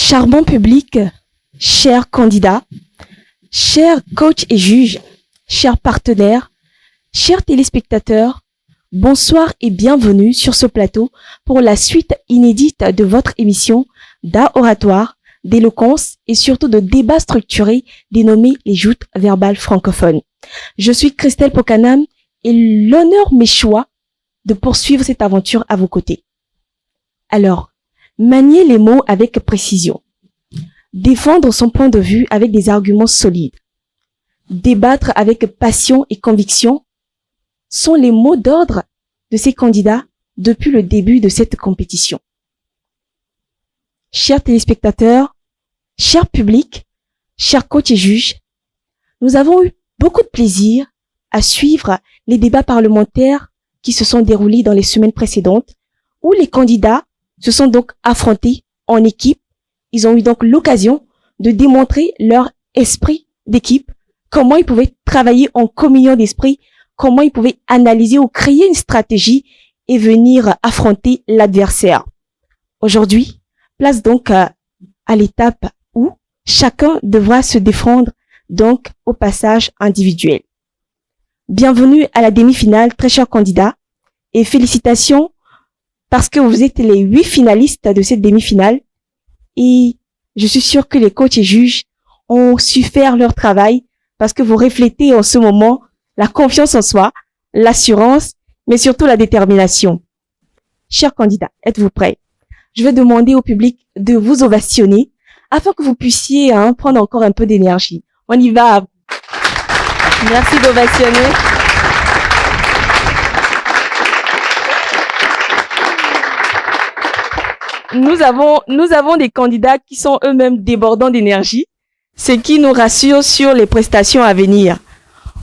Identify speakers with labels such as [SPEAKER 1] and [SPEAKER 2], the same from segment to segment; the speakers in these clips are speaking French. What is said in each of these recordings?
[SPEAKER 1] Charmant public, chers candidats, chers coachs et juges, chers partenaires, chers téléspectateurs, bonsoir et bienvenue sur ce plateau pour la suite inédite de votre émission d'art oratoire, d'éloquence et surtout de débat structuré dénommé les joutes verbales francophones. Je suis Christelle Pokanam et l'honneur m'échoit de poursuivre cette aventure à vos côtés. Alors, manier les mots avec précision, défendre son point de vue avec des arguments solides, débattre avec passion et conviction sont les mots d'ordre de ces candidats depuis le début de cette compétition. Chers téléspectateurs, chers publics, chers coachs et juges, nous avons eu beaucoup de plaisir à suivre les débats parlementaires qui se sont déroulés dans les semaines précédentes, où les candidats se sont donc affrontés en équipe. Ils ont eu donc l'occasion de démontrer leur esprit d'équipe, comment ils pouvaient travailler en communion d'esprit, comment ils pouvaient analyser ou créer une stratégie et venir affronter l'adversaire. Aujourd'hui, place donc à l'étape où chacun devra se défendre donc au passage individuel. Bienvenue à la demi-finale, très chers candidats, et félicitations parce que vous êtes les 8 finalistes de cette demi-finale et je suis sûre que les coachs et juges ont su faire leur travail parce que vous reflétez en ce moment la confiance en soi, l'assurance, mais surtout la détermination. Chers candidats, êtes-vous prêts? Je vais demander au public de vous ovationner afin que vous puissiez prendre encore un peu d'énergie. On y va. Merci d'ovationner. Nous avons des candidats qui sont eux-mêmes débordants d'énergie, ce qui nous rassure sur les prestations à venir.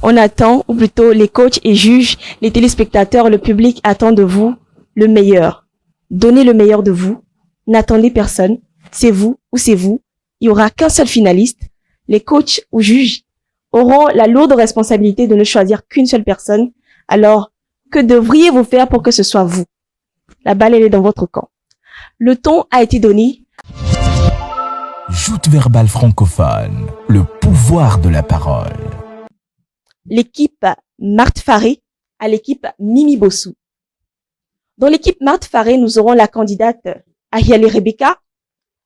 [SPEAKER 1] On attend, ou plutôt les coachs et juges, les téléspectateurs, le public attend de vous le meilleur. Donnez le meilleur de vous. N'attendez personne. C'est vous ou c'est vous. Il n'y aura qu'un seul finaliste. Les coachs ou juges auront la lourde responsabilité de ne choisir qu'une seule personne. Alors, que devriez-vous faire pour que ce soit vous? La balle, elle est dans votre camp. Le ton a été donné.
[SPEAKER 2] Joute verbale francophone, le pouvoir de la parole.
[SPEAKER 1] L'équipe Marthe Faré à l'équipe Mimi Bossou. Dans l'équipe Marthe Faré, nous aurons la candidate Ahiale Rebecca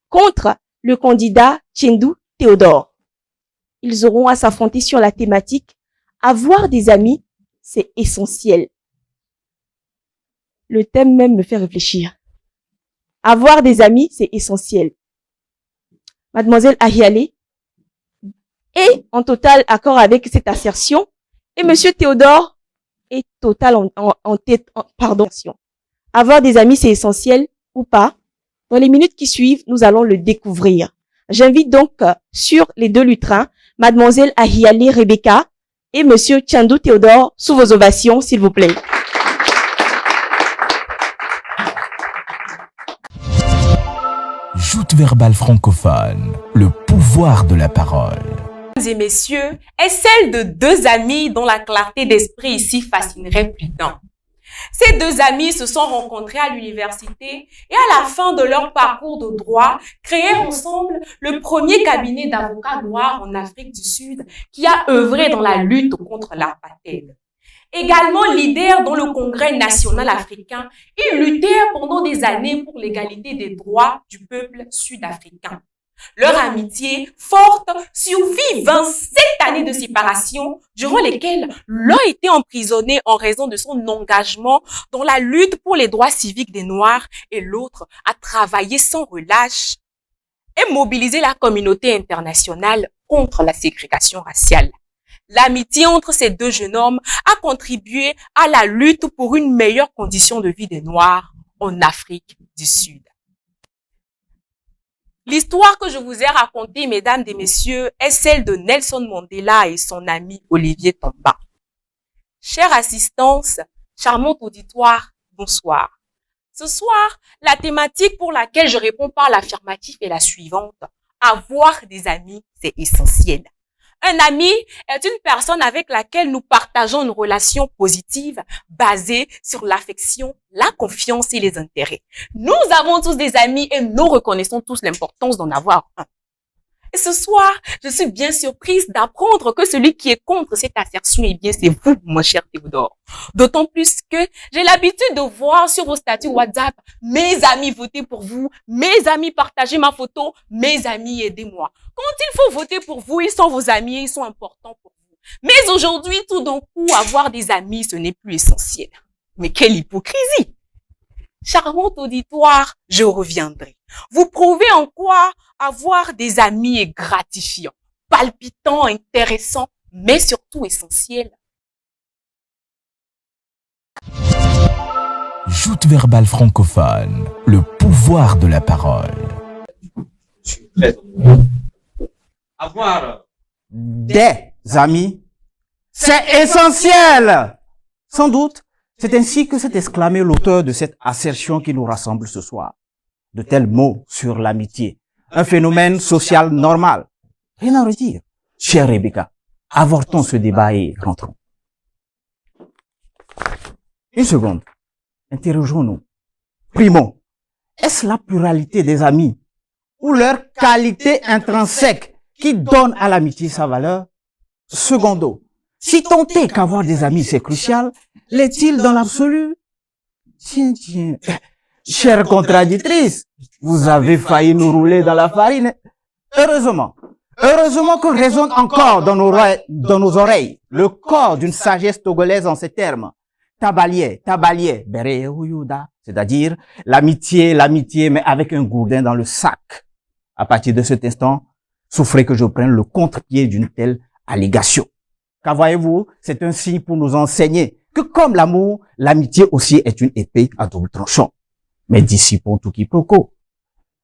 [SPEAKER 1] contre le candidat Tchendou Théodore. Ils auront à s'affronter sur la thématique « Avoir des amis, c'est essentiel ». Le thème même me fait réfléchir. Avoir des amis, c'est essentiel. Mademoiselle Ahiale est en total accord avec cette assertion et Monsieur Théodore est total pardon. Avoir des amis, c'est essentiel ou pas? Dans les minutes qui suivent, nous allons le découvrir. J'invite donc sur les deux lutrins, Mademoiselle Ahiale Rebecca et Monsieur Tchendou Théodore sous vos ovations, s'il vous plaît.
[SPEAKER 2] Joute verbale francophone, le pouvoir de la parole.
[SPEAKER 3] Mesdames et messieurs, est celle de deux amis dont la clarté d'esprit ici fascinerait plus d'un. Ces deux amis se sont rencontrés à l'université et à la fin de leur parcours de droit, créèrent ensemble le premier cabinet d'avocats noirs en Afrique du Sud qui a œuvré dans la lutte contre l'apartheid. Également leaders dans le Congrès national africain, ils luttèrent pendant des années pour l'égalité des droits du peuple sud-africain. Leur amitié forte survit 27 années de séparation durant lesquelles l'un était emprisonné en raison de son engagement dans la lutte pour les droits civiques des Noirs et l'autre a travaillé sans relâche et mobilisé la communauté internationale contre la ségrégation raciale. L'amitié entre ces deux jeunes hommes a contribué à la lutte pour une meilleure condition de vie des Noirs en Afrique du Sud. L'histoire que je vous ai racontée, mesdames et messieurs, est celle de Nelson Mandela et son ami Olivier Tambo. Chère assistance, charmante auditoire, bonsoir. Ce soir, la thématique pour laquelle je réponds par l'affirmatif est la suivante. Avoir des amis, c'est essentiel. Un ami est une personne avec laquelle nous partageons une relation positive basée sur l'affection, la confiance et les intérêts. Nous avons tous des amis et nous reconnaissons tous l'importance d'en avoir un. Et ce soir, je suis bien surprise d'apprendre que celui qui est contre cette assertion, eh bien, c'est vous, mon cher Théodore. D'autant plus que j'ai l'habitude de voir sur vos statuts WhatsApp, mes amis votez pour vous, mes amis partagez ma photo, mes amis aidez-moi. Quand il faut voter pour vous, ils sont vos amis, ils sont importants pour vous. Mais aujourd'hui, tout d'un coup, avoir des amis, ce n'est plus essentiel. Mais quelle hypocrisie! Charmant auditoire, je reviendrai. Vous prouvez en quoi avoir des amis est gratifiant, palpitant, intéressant, mais surtout essentiel.
[SPEAKER 2] Joute verbale francophone, le pouvoir de la parole.
[SPEAKER 4] Avoir des amis, c'est essentiel. Sans doute, c'est ainsi que s'est exclamé l'auteur de cette assertion qui nous rassemble ce soir. De tels mots sur l'amitié, un phénomène social normal. Rien à redire. Chère Rebecca, avortons ce débat et rentrons. Une seconde. Interrogeons-nous. Primo, est-ce la pluralité des amis ou leur qualité intrinsèque qui donne à l'amitié sa valeur? Secondo, si tant est qu'avoir des amis c'est crucial, l'est-il dans l'absolu? Tiens, chère contradictrice, vous avez failli nous rouler dans la farine. Heureusement que résonne encore dans nos oreilles le corps d'une sagesse togolaise en ces termes. Tabalier, bere huyuda, c'est-à-dire l'amitié, mais avec un gourdin dans le sac. À partir de cet instant, souffrez que je prenne le contre-pied d'une telle allégation. Car voyez-vous, c'est un signe pour nous enseigner que comme l'amour, l'amitié aussi est une épée à double tranchant. Mais dissipons tout quiproquo.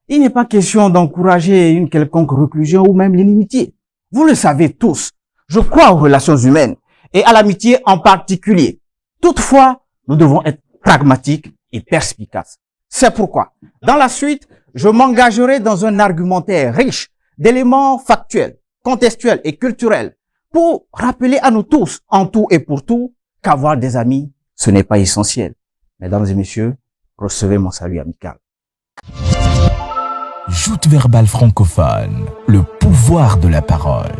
[SPEAKER 4] Il n'est pas question d'encourager une quelconque reclusion ou même l'inimitié. Vous le savez tous, je crois aux relations humaines et à l'amitié en particulier. Toutefois, nous devons être pragmatiques et perspicaces. C'est pourquoi, dans la suite, je m'engagerai dans un argumentaire riche d'éléments factuels, contextuels et culturels pour rappeler à nous tous, en tout et pour tout, qu'avoir des amis, ce n'est pas essentiel. Mesdames et messieurs, recevez mon salut amical.
[SPEAKER 2] Joute verbale francophone, le pouvoir de la parole.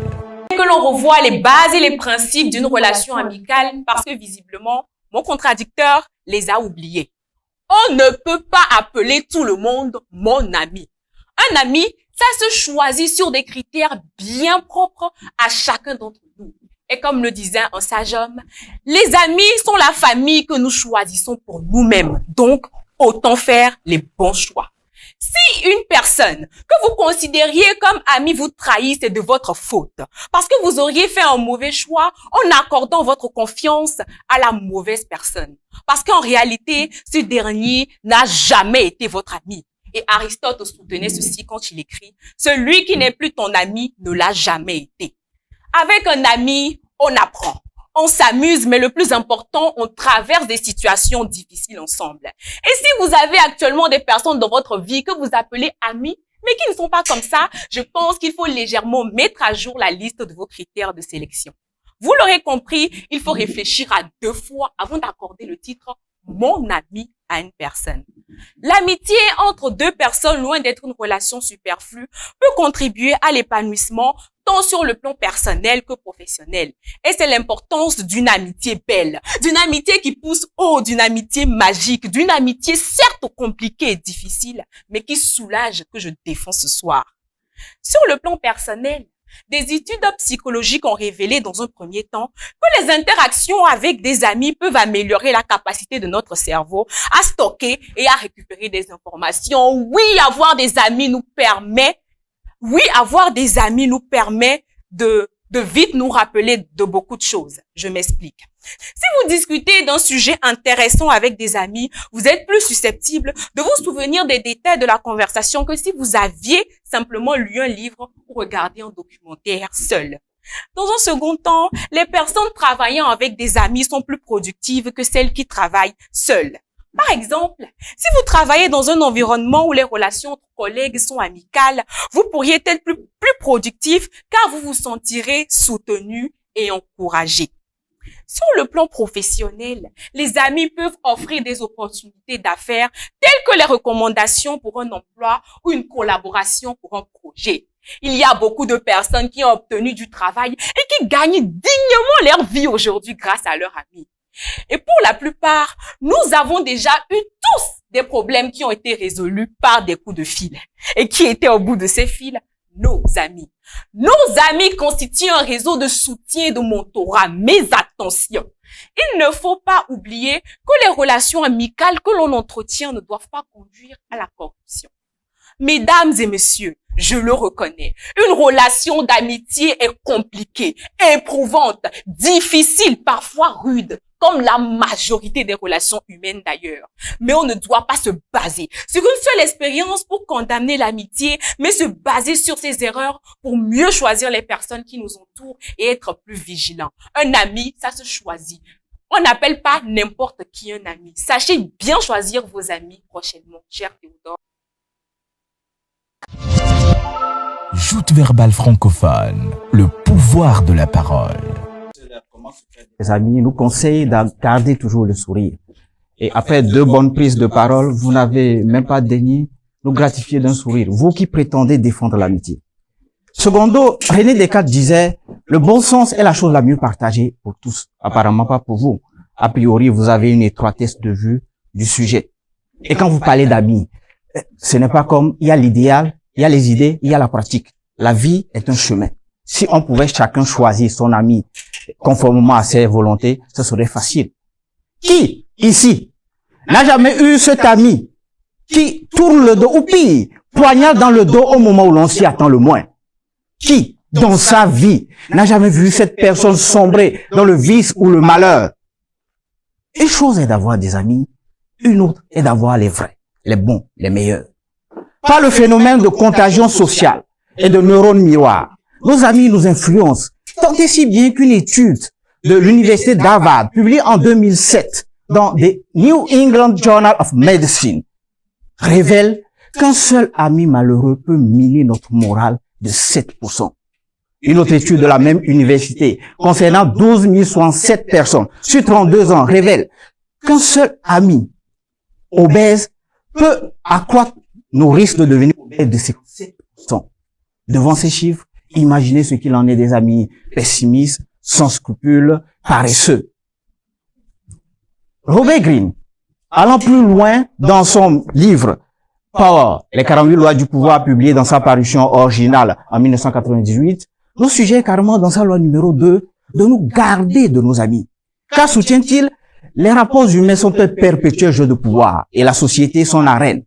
[SPEAKER 3] Que l'on revoit les bases et les principes d'une relation amicale parce que visiblement, mon contradicteur les a oubliés. On ne peut pas appeler tout le monde mon ami. Un ami, ça se choisit sur des critères bien propres à chacun d'entre nous. Et comme le disait un sage homme, les amis sont la famille que nous choisissons pour nous-mêmes. Donc, autant faire les bons choix. Si une personne que vous considériez comme amie vous trahit, c'est de votre faute. Parce que vous auriez fait un mauvais choix en accordant votre confiance à la mauvaise personne. Parce qu'en réalité, ce dernier n'a jamais été votre ami. Et Aristote soutenait ceci quand il écrit « Celui qui n'est plus ton ami ne l'a jamais été ». Avec un ami, on apprend. On s'amuse, mais le plus important, on traverse des situations difficiles ensemble. Et si vous avez actuellement des personnes dans votre vie que vous appelez amis, mais qui ne sont pas comme ça, je pense qu'il faut légèrement mettre à jour la liste de vos critères de sélection. Vous l'aurez compris, il faut réfléchir à 2 fois avant d'accorder le titre « mon ami » à une personne. L'amitié entre 2 personnes, loin d'être une relation superflue, peut contribuer à l'épanouissement tant sur le plan personnel que professionnel. Et c'est l'importance d'une amitié belle, d'une amitié qui pousse haut, d'une amitié magique, d'une amitié certes compliquée et difficile, mais qui soulage que je défends ce soir. Sur le plan personnel, des études psychologiques ont révélé dans un premier temps que les interactions avec des amis peuvent améliorer la capacité de notre cerveau à stocker et à récupérer des informations. Oui, avoir des amis nous permet de vite nous rappeler de beaucoup de choses. Je m'explique. Si vous discutez d'un sujet intéressant avec des amis, vous êtes plus susceptible de vous souvenir des détails de la conversation que si vous aviez simplement lu un livre ou regardé un documentaire seul. Dans un second temps, les personnes travaillant avec des amis sont plus productives que celles qui travaillent seules. Par exemple, si vous travaillez dans un environnement où les relations entre collègues sont amicales, vous pourriez être plus productif car vous vous sentirez soutenu et encouragé. Sur le plan professionnel, les amis peuvent offrir des opportunités d'affaires telles que les recommandations pour un emploi ou une collaboration pour un projet. Il y a beaucoup de personnes qui ont obtenu du travail et qui gagnent dignement leur vie aujourd'hui grâce à leurs amis. Et pour la plupart, nous avons déjà eu tous des problèmes qui ont été résolus par des coups de fil. Et qui étaient au bout de ces fils? Nos amis. Nos amis constituent un réseau de soutien et de mentorat. Mais attention, il ne faut pas oublier que les relations amicales que l'on entretient ne doivent pas conduire à la corruption. Mesdames et messieurs, je le reconnais, une relation d'amitié est compliquée, éprouvante, difficile, parfois rude, comme la majorité des relations humaines d'ailleurs. Mais on ne doit pas se baser sur une seule expérience pour condamner l'amitié, mais se baser sur ses erreurs pour mieux choisir les personnes qui nous entourent et être plus vigilants. Un ami, ça se choisit. On n'appelle pas n'importe qui un ami. Sachez bien choisir vos amis prochainement, cher Théodore.
[SPEAKER 2] Joute verbale francophone, le pouvoir de la parole.
[SPEAKER 4] Les amis nous conseillent de garder toujours le sourire. Et après 2 bonnes prises de parole, vous n'avez même pas daigné nous gratifier d'un sourire, vous qui prétendez défendre l'amitié. Secondo, René Descartes disait, le bon sens est la chose la mieux partagée pour tous. Apparemment pas pour vous. A priori, vous avez une étroitesse de vue du sujet. Et quand vous parlez d'amis, ce n'est pas comme il y a l'idéal, il y a les idées, il y a la pratique. La vie est un chemin. Si on pouvait chacun choisir son ami conformément à ses volontés, ce serait facile. Qui, ici, n'a jamais eu cet ami qui tourne le dos, ou pire, poignarde dans le dos au moment où l'on s'y attend le moins? Qui, dans sa vie, n'a jamais vu cette personne sombrer dans le vice ou le malheur? Une chose est d'avoir des amis, une autre est d'avoir les vrais, les bons, les meilleurs. Par le phénomène de contagion sociale et de neurones miroirs, nos amis nous influencent, tant et si bien qu'une étude de l'université d'Harvard, publiée en 2007 dans The New England Journal of Medicine, révèle qu'un seul ami malheureux peut miner notre morale de 7%. Une autre étude de la même université, concernant 12 067 personnes sur 32 ans, révèle qu'un seul ami obèse peut accroître nos risques de devenir obèses de 7%. Devant ces chiffres, imaginez ce qu'il en est des amis pessimistes, sans scrupules, paresseux. Robert Greene, allant plus loin dans son livre Power, les 48 lois du pouvoir, publié dans sa parution originale en 1998, nous suggère carrément dans sa loi numéro 2 de nous garder de nos amis. Car, soutient-il, les rapports humains sont un perpétuel jeu de pouvoir et la société son arène.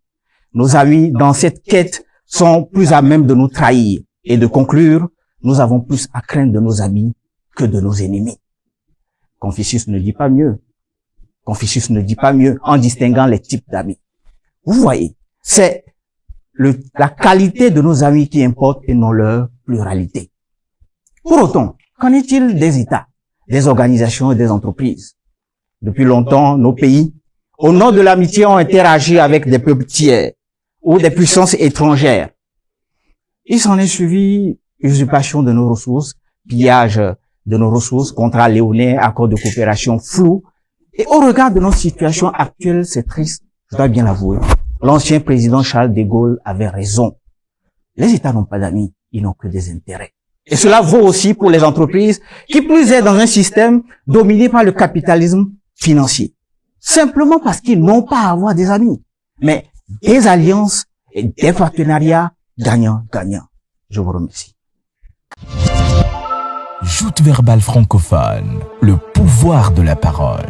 [SPEAKER 4] Nos amis, dans cette quête, sont plus à même de nous trahir. Et de conclure, nous avons plus à craindre de nos amis que de nos ennemis. Confucius ne dit pas mieux. Confucius ne dit pas mieux en distinguant les types d'amis. Vous voyez, c'est la qualité de nos amis qui importe et non leur pluralité. Pour autant, qu'en est-il des États, des organisations et des entreprises? Depuis longtemps, nos pays, au nom de l'amitié, ont interagi avec des peuples tiers ou des puissances étrangères. Il s'en est suivi usurpation de nos ressources, pillage de nos ressources, contrats léonins, accords de coopération flous. Et au regard de notre situation actuelle, c'est triste, je dois bien l'avouer. L'ancien président Charles de Gaulle avait raison. Les États n'ont pas d'amis, ils n'ont que des intérêts. Et cela vaut aussi pour les entreprises, qui plus est dans un système dominé par le capitalisme financier. Simplement parce qu'ils n'ont pas à avoir des amis, mais des alliances et des partenariats gagnant-gagnant. Je vous remercie.
[SPEAKER 2] Joute verbale francophone, le pouvoir de la parole.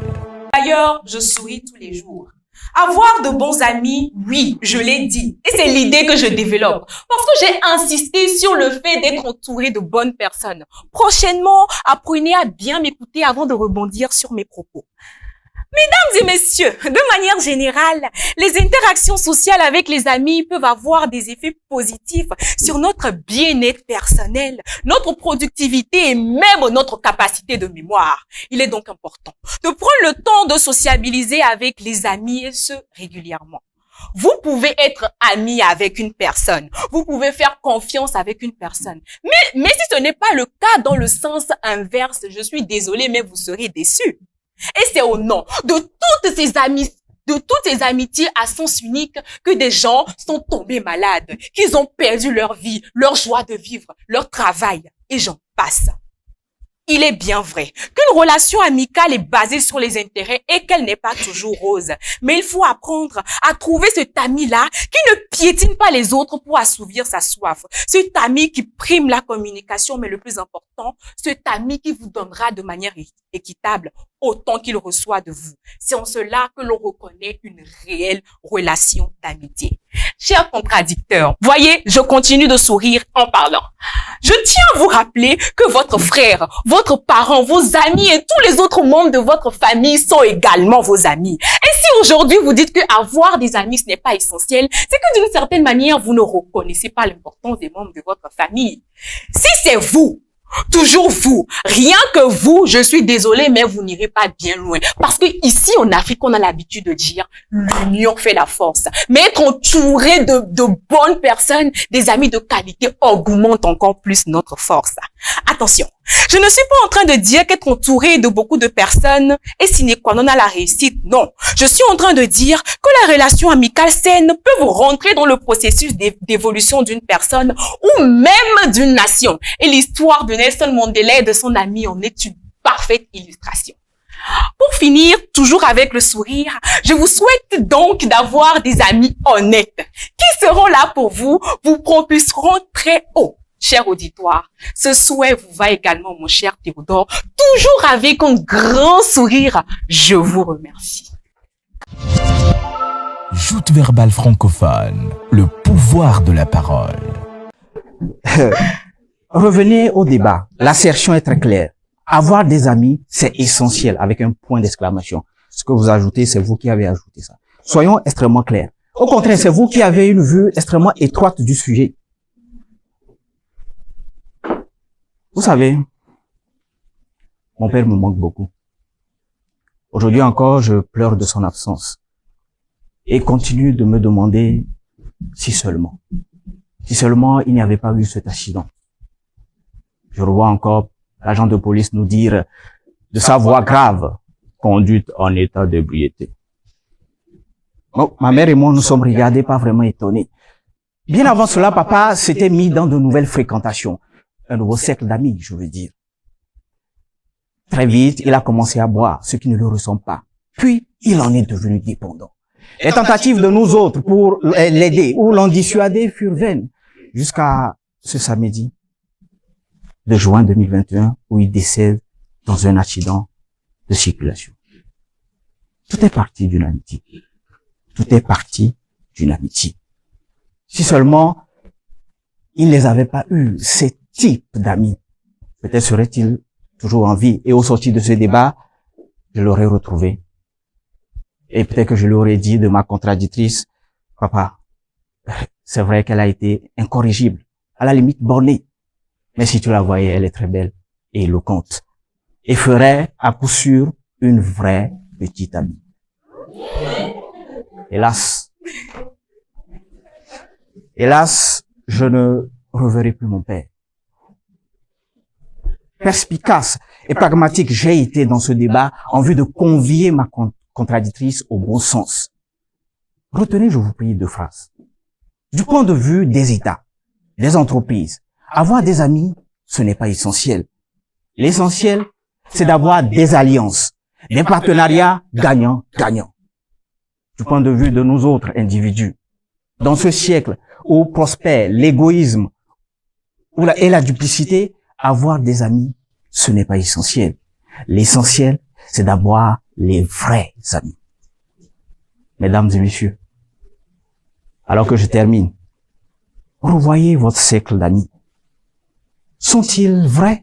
[SPEAKER 3] D'ailleurs, je souris tous les jours. Avoir de bons amis, oui, je l'ai dit. Et c'est l'idée que je développe. Parce que j'ai insisté sur le fait d'être entouré de bonnes personnes. Prochainement, apprenez à bien m'écouter avant de rebondir sur mes propos. Mesdames et messieurs, de manière générale, les interactions sociales avec les amis peuvent avoir des effets positifs sur notre bien-être personnel, notre productivité et même notre capacité de mémoire. Il est donc important de prendre le temps de sociabiliser avec les amis et ce régulièrement. Vous pouvez être ami avec une personne, vous pouvez faire confiance avec une personne, mais si ce n'est pas le cas dans le sens inverse, je suis désolée, mais vous serez déçus. Et c'est au nom de toutes ces amitiés à sens unique que des gens sont tombés malades, qu'ils ont perdu leur vie, leur joie de vivre, leur travail, et j'en passe. Il est bien vrai qu'une relation amicale est basée sur les intérêts et qu'elle n'est pas toujours rose. Mais il faut apprendre à trouver cet ami-là qui ne piétine pas les autres pour assouvir sa soif. Cet ami qui prime la communication, mais le plus important, cet ami qui vous donnera de manière équitable autant qu'il reçoit de vous. C'est en cela que l'on reconnaît une réelle relation d'amitié. Chers contradicteurs, voyez, je continue de sourire en parlant. Je tiens à vous rappeler que votre frère, votre parent, vos amis et tous les autres membres de votre famille sont également vos amis. Et si aujourd'hui vous dites que avoir des amis ce n'est pas essentiel, c'est que d'une certaine manière vous ne reconnaissez pas l'importance des membres de votre famille. Si c'est vous, toujours vous, rien que vous, je suis désolée, mais vous n'irez pas bien loin. Parce que ici, en Afrique, on a l'habitude de dire l'union fait la force. Mais être entouré de bonnes personnes, des amis de qualité, augmente encore plus notre force. Attention, je ne suis pas en train de dire qu'être entouré de beaucoup de personnes est sine qua non à la réussite. Non, je suis en train de dire que la relation amicale saine peut vous rentrer dans le processus d'évolution d'une personne ou même d'une nation. Et l'histoire de Nelson Mandela et de son ami en est une parfaite illustration. Pour finir, toujours avec le sourire, je vous souhaite donc d'avoir des amis honnêtes qui seront là pour vous propulseront très haut. Cher auditoire, ce souhait vous va également, mon cher Théodore, toujours avec un grand sourire. Je vous remercie.
[SPEAKER 2] Joute verbale francophone, le pouvoir de la parole.
[SPEAKER 4] Revenez au débat. L'assertion est très claire. Avoir des amis, c'est essentiel, avec un point d'exclamation. Ce que vous ajoutez, c'est vous qui avez ajouté ça. Soyons extrêmement clairs. Au contraire, c'est vous qui avez une vue extrêmement étroite du sujet. Vous savez, mon père me manque beaucoup. Aujourd'hui encore, je pleure de son absence et continue de me demander si seulement il n'y avait pas eu cet accident. Je revois encore l'agent de police nous dire de sa voix grave, conduite en état d'ébriété. Bon, ma mère et moi, nous sommes regardés pas vraiment étonnés. Bien avant cela, papa s'était mis dans de nouvelles fréquentations. Un nouveau cercle d'amis, je veux dire. Très vite, il a commencé à boire, ce qui ne le ressemble pas. Puis, il en est devenu dépendant. Les tentatives de nous autres pour l'aider ou l'en dissuader furent vaines, jusqu'à ce samedi de juin 2021, où il décède dans un accident de circulation. Tout est parti d'une amitié. Tout est parti d'une amitié. Si seulement il ne les avait pas eus, ces types d'amis, peut-être serait-il toujours en vie. Et au sortir de ce débat, je l'aurais retrouvé. Et peut-être que je lui aurais dit de ma contradictrice, papa, c'est vrai qu'elle a été incorrigible, à la limite bornée. Mais si tu la voyais, elle est très belle et éloquente. Et ferait à coup sûr une vraie petite amie. Hélas, je ne reverrai plus mon père. Perspicace et pragmatique, j'ai été dans ce débat en vue de convier ma contradictrice au bon sens. Retenez, je vous prie, 2 phrases. Du point de vue des États, des entreprises, avoir des amis, ce n'est pas essentiel. L'essentiel, c'est d'avoir des alliances, des partenariats gagnants-gagnants. Du point de vue de nous autres individus, dans ce siècle où prospère l'égoïsme et la duplicité, avoir des amis, ce n'est pas essentiel. L'essentiel, c'est d'avoir les vrais amis. Mesdames et messieurs, alors que je termine, revoyez votre cercle d'amis. Sont-ils vrais?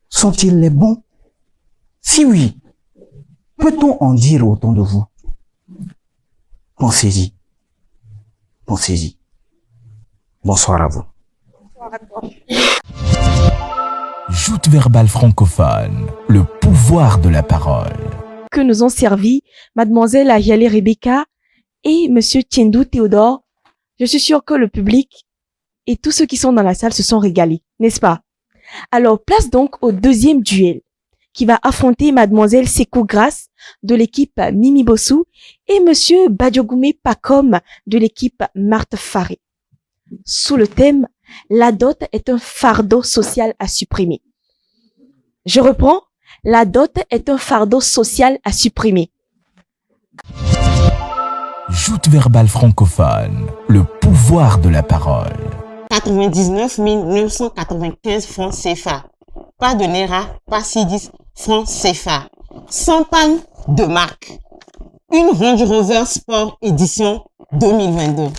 [SPEAKER 4] Sont-ils les bons? Si oui, Peut-on en dire autant de vous? Pensez-y. Pensez-y. Bonsoir à vous.
[SPEAKER 2] Joute verbale francophone, le pouvoir de la parole.
[SPEAKER 1] Que nous ont servi mademoiselle Ayale Rebecca et monsieur Tiendou Théodore. Je suis sûre que le public et tous ceux qui sont dans la salle se sont régalés, n'est-ce pas? Alors, place donc au deuxième duel qui va affronter mademoiselle Sekou Grace de l'équipe Mimi Bossou et monsieur Badiogoumé Pacom de l'équipe Marthe Faré. Sous le thème « La dot est un fardeau social à supprimer ». Je reprends, la dot est un fardeau social à supprimer.
[SPEAKER 2] Joute verbale francophone, le pouvoir de la parole.
[SPEAKER 5] 99 995 francs CFA. Pas de Naira, pas 610 francs CFA. 100 pannes de marque. Une Range Rover Sport édition 2022.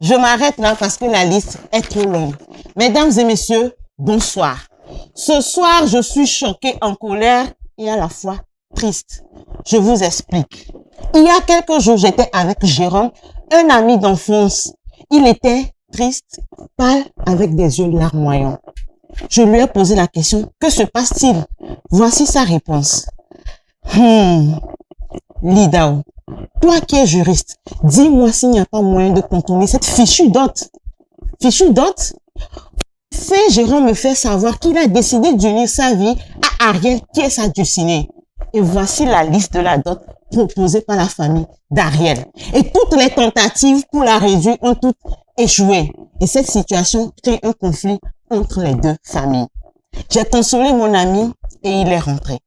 [SPEAKER 5] Je m'arrête là parce que la liste est trop longue. Mesdames et messieurs, bonsoir. Ce soir, je suis choquée, en colère et à la fois triste. Je vous explique. Il y a quelques jours, j'étais avec Jérôme, un ami d'enfance. Il était triste, pâle, avec des yeux larmoyants. Je lui ai posé la question, que se passe-t-il? Voici sa réponse. Lidao, toi qui es juriste, dis-moi s'il n'y a pas moyen de contourner cette fichue dot. Fichue dot? Fait Jérôme me fait savoir qu'il a décidé d'unir sa vie à Ariel qui est sa dulcinée. Et voici la liste de la dot proposée par la famille d'Ariel. Et toutes les tentatives pour la réduire ont toutes échoué. Et cette situation crée un conflit entre les deux familles. J'ai consolé mon ami et il est rentré.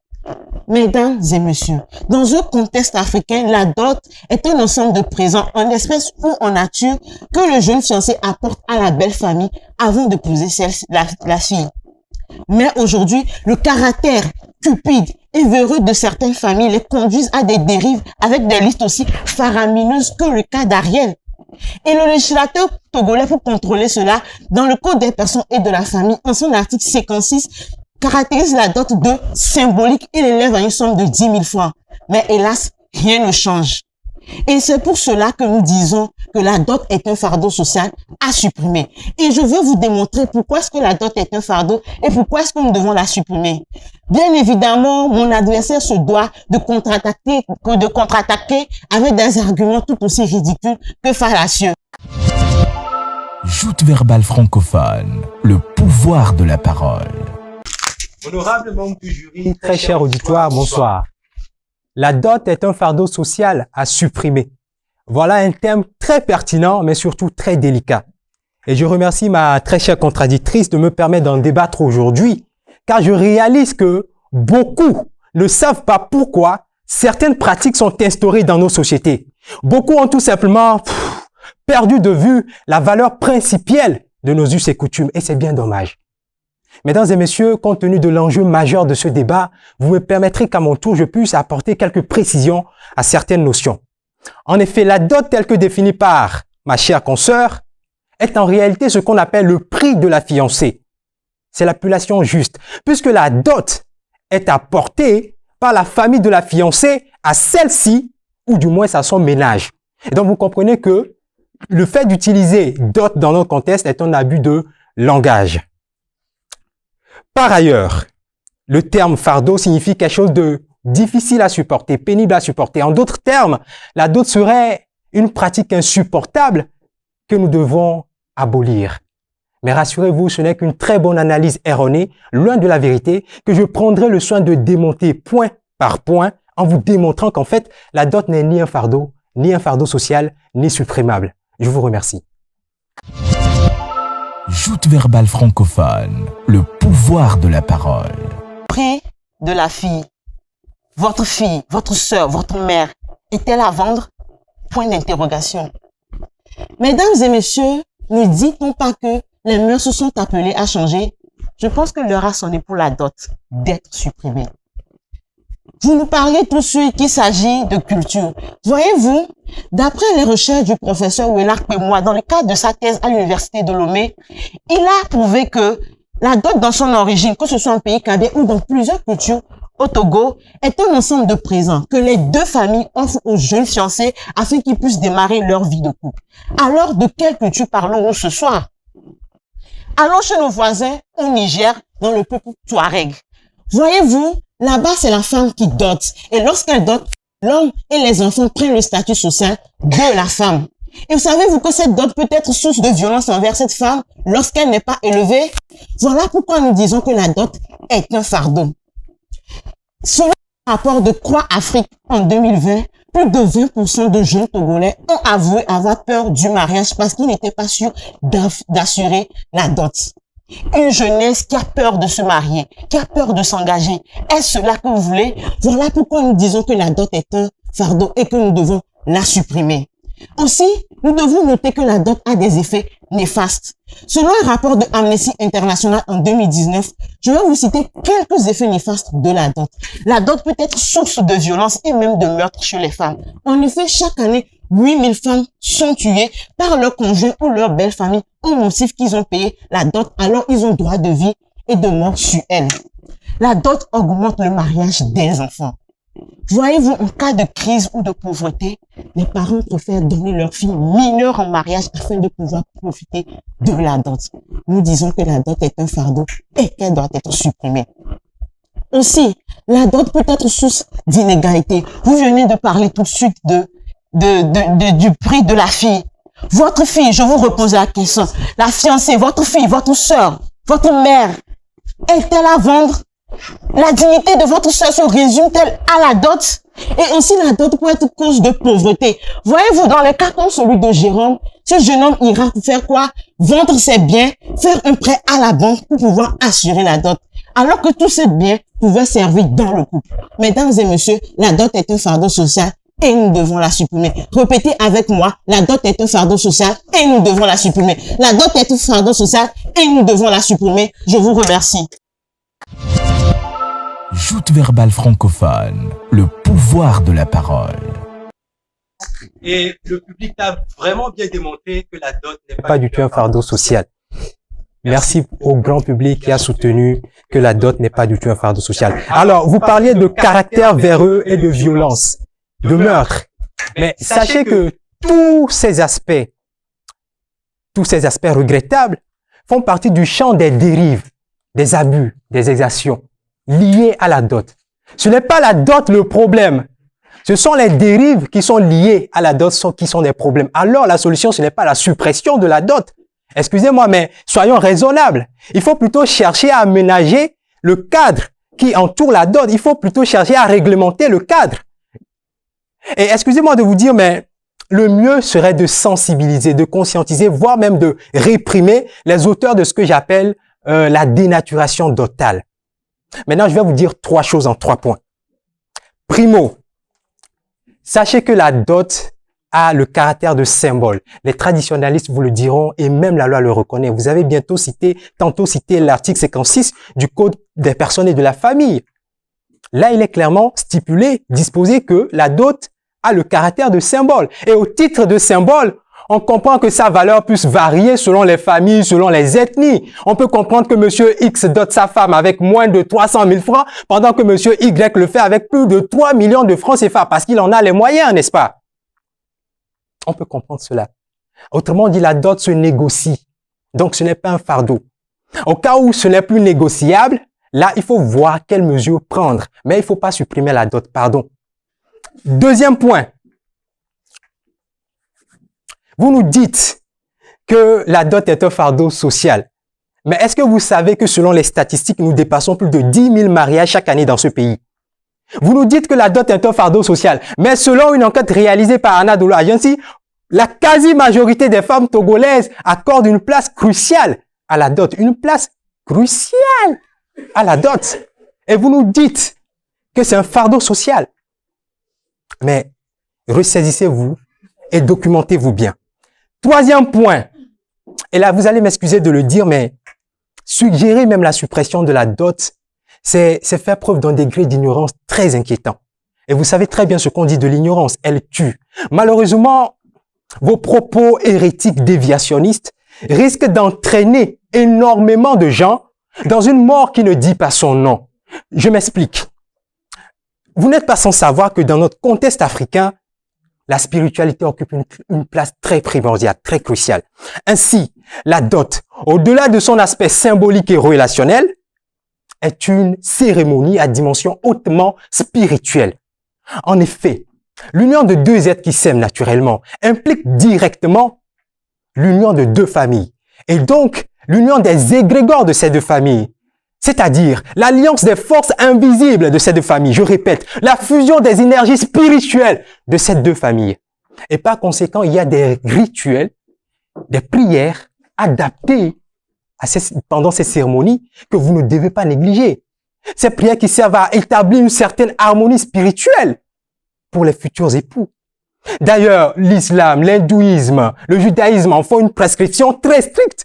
[SPEAKER 5] Mesdames et messieurs, dans un contexte africain, la dot est un ensemble de présents en espèces ou en nature que le jeune fiancé apporte à la belle famille avant de d'épouser la fille. Mais aujourd'hui, le caractère cupide et véreux de certaines familles les conduisent à des dérives avec des listes aussi faramineuses que le cas d'Ariel. Et le législateur togolais, pour contrôler cela, dans le Code des personnes et de la famille, en son article 56, caractérise la dot de symbolique et l'élève à une somme de 10 000 francs. Mais hélas, rien ne change. Et c'est pour cela que nous disons que la dot est un fardeau social à supprimer. Et je veux vous démontrer pourquoi est-ce que la dot est un fardeau et pourquoi est-ce que nous devons la supprimer. Bien évidemment, mon adversaire se doit de contre-attaquer avec des arguments tout aussi ridicules que fallacieux.
[SPEAKER 2] Joute verbale francophone, le pouvoir de la parole.
[SPEAKER 6] Honorable membre du jury, très cher auditoire, bonsoir. La dot est un fardeau social à supprimer. Voilà un thème très pertinent, mais surtout très délicat. Et je remercie ma très chère contradictrice de me permettre d'en débattre aujourd'hui, car je réalise que beaucoup ne savent pas pourquoi certaines pratiques sont instaurées dans nos sociétés. Beaucoup ont tout simplement perdu de vue la valeur principielle de nos us et coutumes, et c'est bien dommage. Mesdames et messieurs, compte tenu de l'enjeu majeur de ce débat, vous me permettrez qu'à mon tour, je puisse apporter quelques précisions à certaines notions. En effet, la dot telle que définie par ma chère consoeur est en réalité ce qu'on appelle le prix de la fiancée. C'est l'appellation juste, puisque la dot est apportée par la famille de la fiancée à celle-ci, ou du moins à son ménage. Et donc, vous comprenez que le fait d'utiliser dot dans notre contexte est un abus de langage. Par ailleurs, le terme fardeau signifie quelque chose de difficile à supporter, pénible à supporter. En d'autres termes, la dot serait une pratique insupportable que nous devons abolir. Mais rassurez-vous, ce n'est qu'une très bonne analyse erronée, loin de la vérité, que je prendrai le soin de démonter point par point en vous démontrant qu'en fait, la dot n'est ni un fardeau social, ni supprimable. Je vous remercie.
[SPEAKER 2] Joute verbale francophone, le pouvoir de la parole.
[SPEAKER 5] Prix de la fille. Votre fille, votre sœur, votre mère, est-elle à vendre? Point d'interrogation. Mesdames et messieurs, ne dit-on pas que les mœurs se sont appelées à changer? Je pense que l'heure a sonné pour la dot d'être supprimée. Vous nous parlez tout de suite qu'il s'agit de culture. Voyez-vous, d'après les recherches du professeur Wellard Pémois, dans le cadre de sa thèse à l'université de Lomé, il a prouvé que la dot dans son origine, que ce soit en pays cadets ou dans plusieurs cultures, au Togo est un ensemble de présents que les deux familles offrent aux jeunes fiancés afin qu'ils puissent démarrer leur vie de couple. Alors, de quelle culture parlons-nous ce soir? Allons chez nos voisins au Niger, dans le peuple Touareg. Voyez-vous, là-bas, c'est la femme qui dote. Et lorsqu'elle dote, l'homme et les enfants prennent le statut social de la femme. Et savez-vous que cette dot peut être source de violence envers cette femme lorsqu'elle n'est pas élevée? Voilà pourquoi nous disons que la dot est un fardeau. Selon le rapport de Croix Afrique en 2020, plus de 20% de jeunes Togolais ont avoué avoir peur du mariage parce qu'ils n'étaient pas sûrs d'assurer la dot. Une jeunesse qui a peur de se marier, qui a peur de s'engager. Est-ce cela que vous voulez? Voilà pourquoi nous disons que la dot est un fardeau et que nous devons la supprimer. Aussi, nous devons noter que la dot a des effets néfastes. Selon un rapport de Amnesty International en 2019, je vais vous citer quelques effets néfastes de la dot. La dot peut être source de violence et même de meurtre chez les femmes. En effet, chaque année, 8000 femmes sont tuées par leur conjoint ou leur belle famille au motif qu'ils ont payé la dot alors ils ont droit de vie et de mort sur elles. La dot augmente le mariage des enfants. Voyez-vous, en cas de crise ou de pauvreté, les parents préfèrent donner leur fille mineure en mariage afin de pouvoir profiter de la dot. Nous disons que la dot est un fardeau et qu'elle doit être supprimée. Aussi, la dot peut être source d'inégalité. Vous venez de parler tout de suite du prix de la fille. Votre fille, je vous repose la question, la fiancée, votre fille, votre sœur, votre mère, est-elle à vendre? La dignité de votre sœur se résume-t-elle à la dot? Et aussi la dot peut être cause de pauvreté. Voyez-vous, dans le cas comme celui de Jérôme, ce jeune homme ira faire quoi? Vendre ses biens, faire un prêt à la banque pour pouvoir assurer la dot. Alors que tous ces biens pouvaient servir dans le couple. Mesdames et messieurs, la dot est un fardeau social et nous devons la supprimer. Répétez avec moi, la dot est un fardeau social et nous devons la supprimer. La dot est un fardeau social et nous devons la supprimer. Je vous remercie.
[SPEAKER 2] Joute verbale francophone, le pouvoir de la parole.
[SPEAKER 6] Et le public a vraiment bien démontré que la dot n'est pas du tout un fardeau social. Merci au grand public qui a soutenu que la dot n'est pas du tout un fardeau social. Alors, vous parliez de caractère véreux et de violence, de meurtre. Mais sachez que tous ces aspects regrettables font partie du champ des dérives, des abus, des exactions liées à la dot. Ce n'est pas la dot le problème. Ce sont les dérives qui sont liées à la dot qui sont des problèmes. Alors, la solution, ce n'est pas la suppression de la dot. Excusez-moi, mais soyons raisonnables. Il faut plutôt chercher à aménager le cadre qui entoure la dot. Il faut plutôt chercher à réglementer le cadre. Et excusez-moi de vous dire, mais le mieux serait de sensibiliser, de conscientiser, voire même de réprimer les auteurs de ce que j'appelle la dénaturation dotale. Maintenant, je vais vous dire 3 choses en 3 points. Primo, sachez que la dot a le caractère de symbole. Les traditionalistes vous le diront et même la loi le reconnaît. Vous avez tantôt cité l'article 56 du Code des personnes et de la famille. Là, il est clairement disposé que la dot a le caractère de symbole. Et au titre de symbole, on comprend que sa valeur puisse varier selon les familles, selon les ethnies. On peut comprendre que monsieur X dote sa femme avec moins de 300 000 francs, pendant que monsieur Y le fait avec plus de 3 millions de francs CFA, parce qu'il en a les moyens, n'est-ce pas? On peut comprendre cela. Autrement dit, la dot se négocie. Donc, ce n'est pas un fardeau. Au cas où ce n'est plus négociable, là, il faut voir quelles mesures prendre. Mais il ne faut pas supprimer la dot, pardon. Deuxième point. Vous nous dites que la dot est un fardeau social. Mais est-ce que vous savez que selon les statistiques, nous dépassons plus de 10 000 mariages chaque année dans ce pays? Vous nous dites que la dot est un fardeau social. Mais selon une enquête réalisée par Anadolu Agency, la quasi-majorité des femmes togolaises accordent une place cruciale à la dot. Une place cruciale à la dot. Et vous nous dites que c'est un fardeau social. Mais ressaisissez-vous et documentez-vous bien. Troisième point, et là vous allez m'excuser de le dire, mais suggérer même la suppression de la dot, c'est faire preuve d'un degré d'ignorance très inquiétant. Et vous savez très bien ce qu'on dit de l'ignorance, elle tue. Malheureusement, vos propos hérétiques déviationnistes risquent d'entraîner énormément de gens dans une mort qui ne dit pas son nom. Je m'explique. vous n'êtes pas sans savoir que dans notre contexte africain, la spiritualité occupe une place très primordiale, très cruciale. Ainsi, la dot, au-delà de son aspect symbolique et relationnel, est une cérémonie à dimension hautement spirituelle. En effet, l'union de deux êtres qui s'aiment naturellement implique directement l'union de deux familles, et donc l'union des égrégores de ces deux familles, c'est-à-dire l'alliance des forces invisibles de ces deux familles. Je répète, la fusion des énergies spirituelles de ces deux familles. Et par conséquent, il y a des rituels, des prières adaptées pendant ces cérémonies que vous ne devez pas négliger. Ces prières qui servent à établir une certaine harmonie spirituelle pour les futurs époux. D'ailleurs, l'islam, l'hindouisme, le judaïsme en font une prescription très stricte.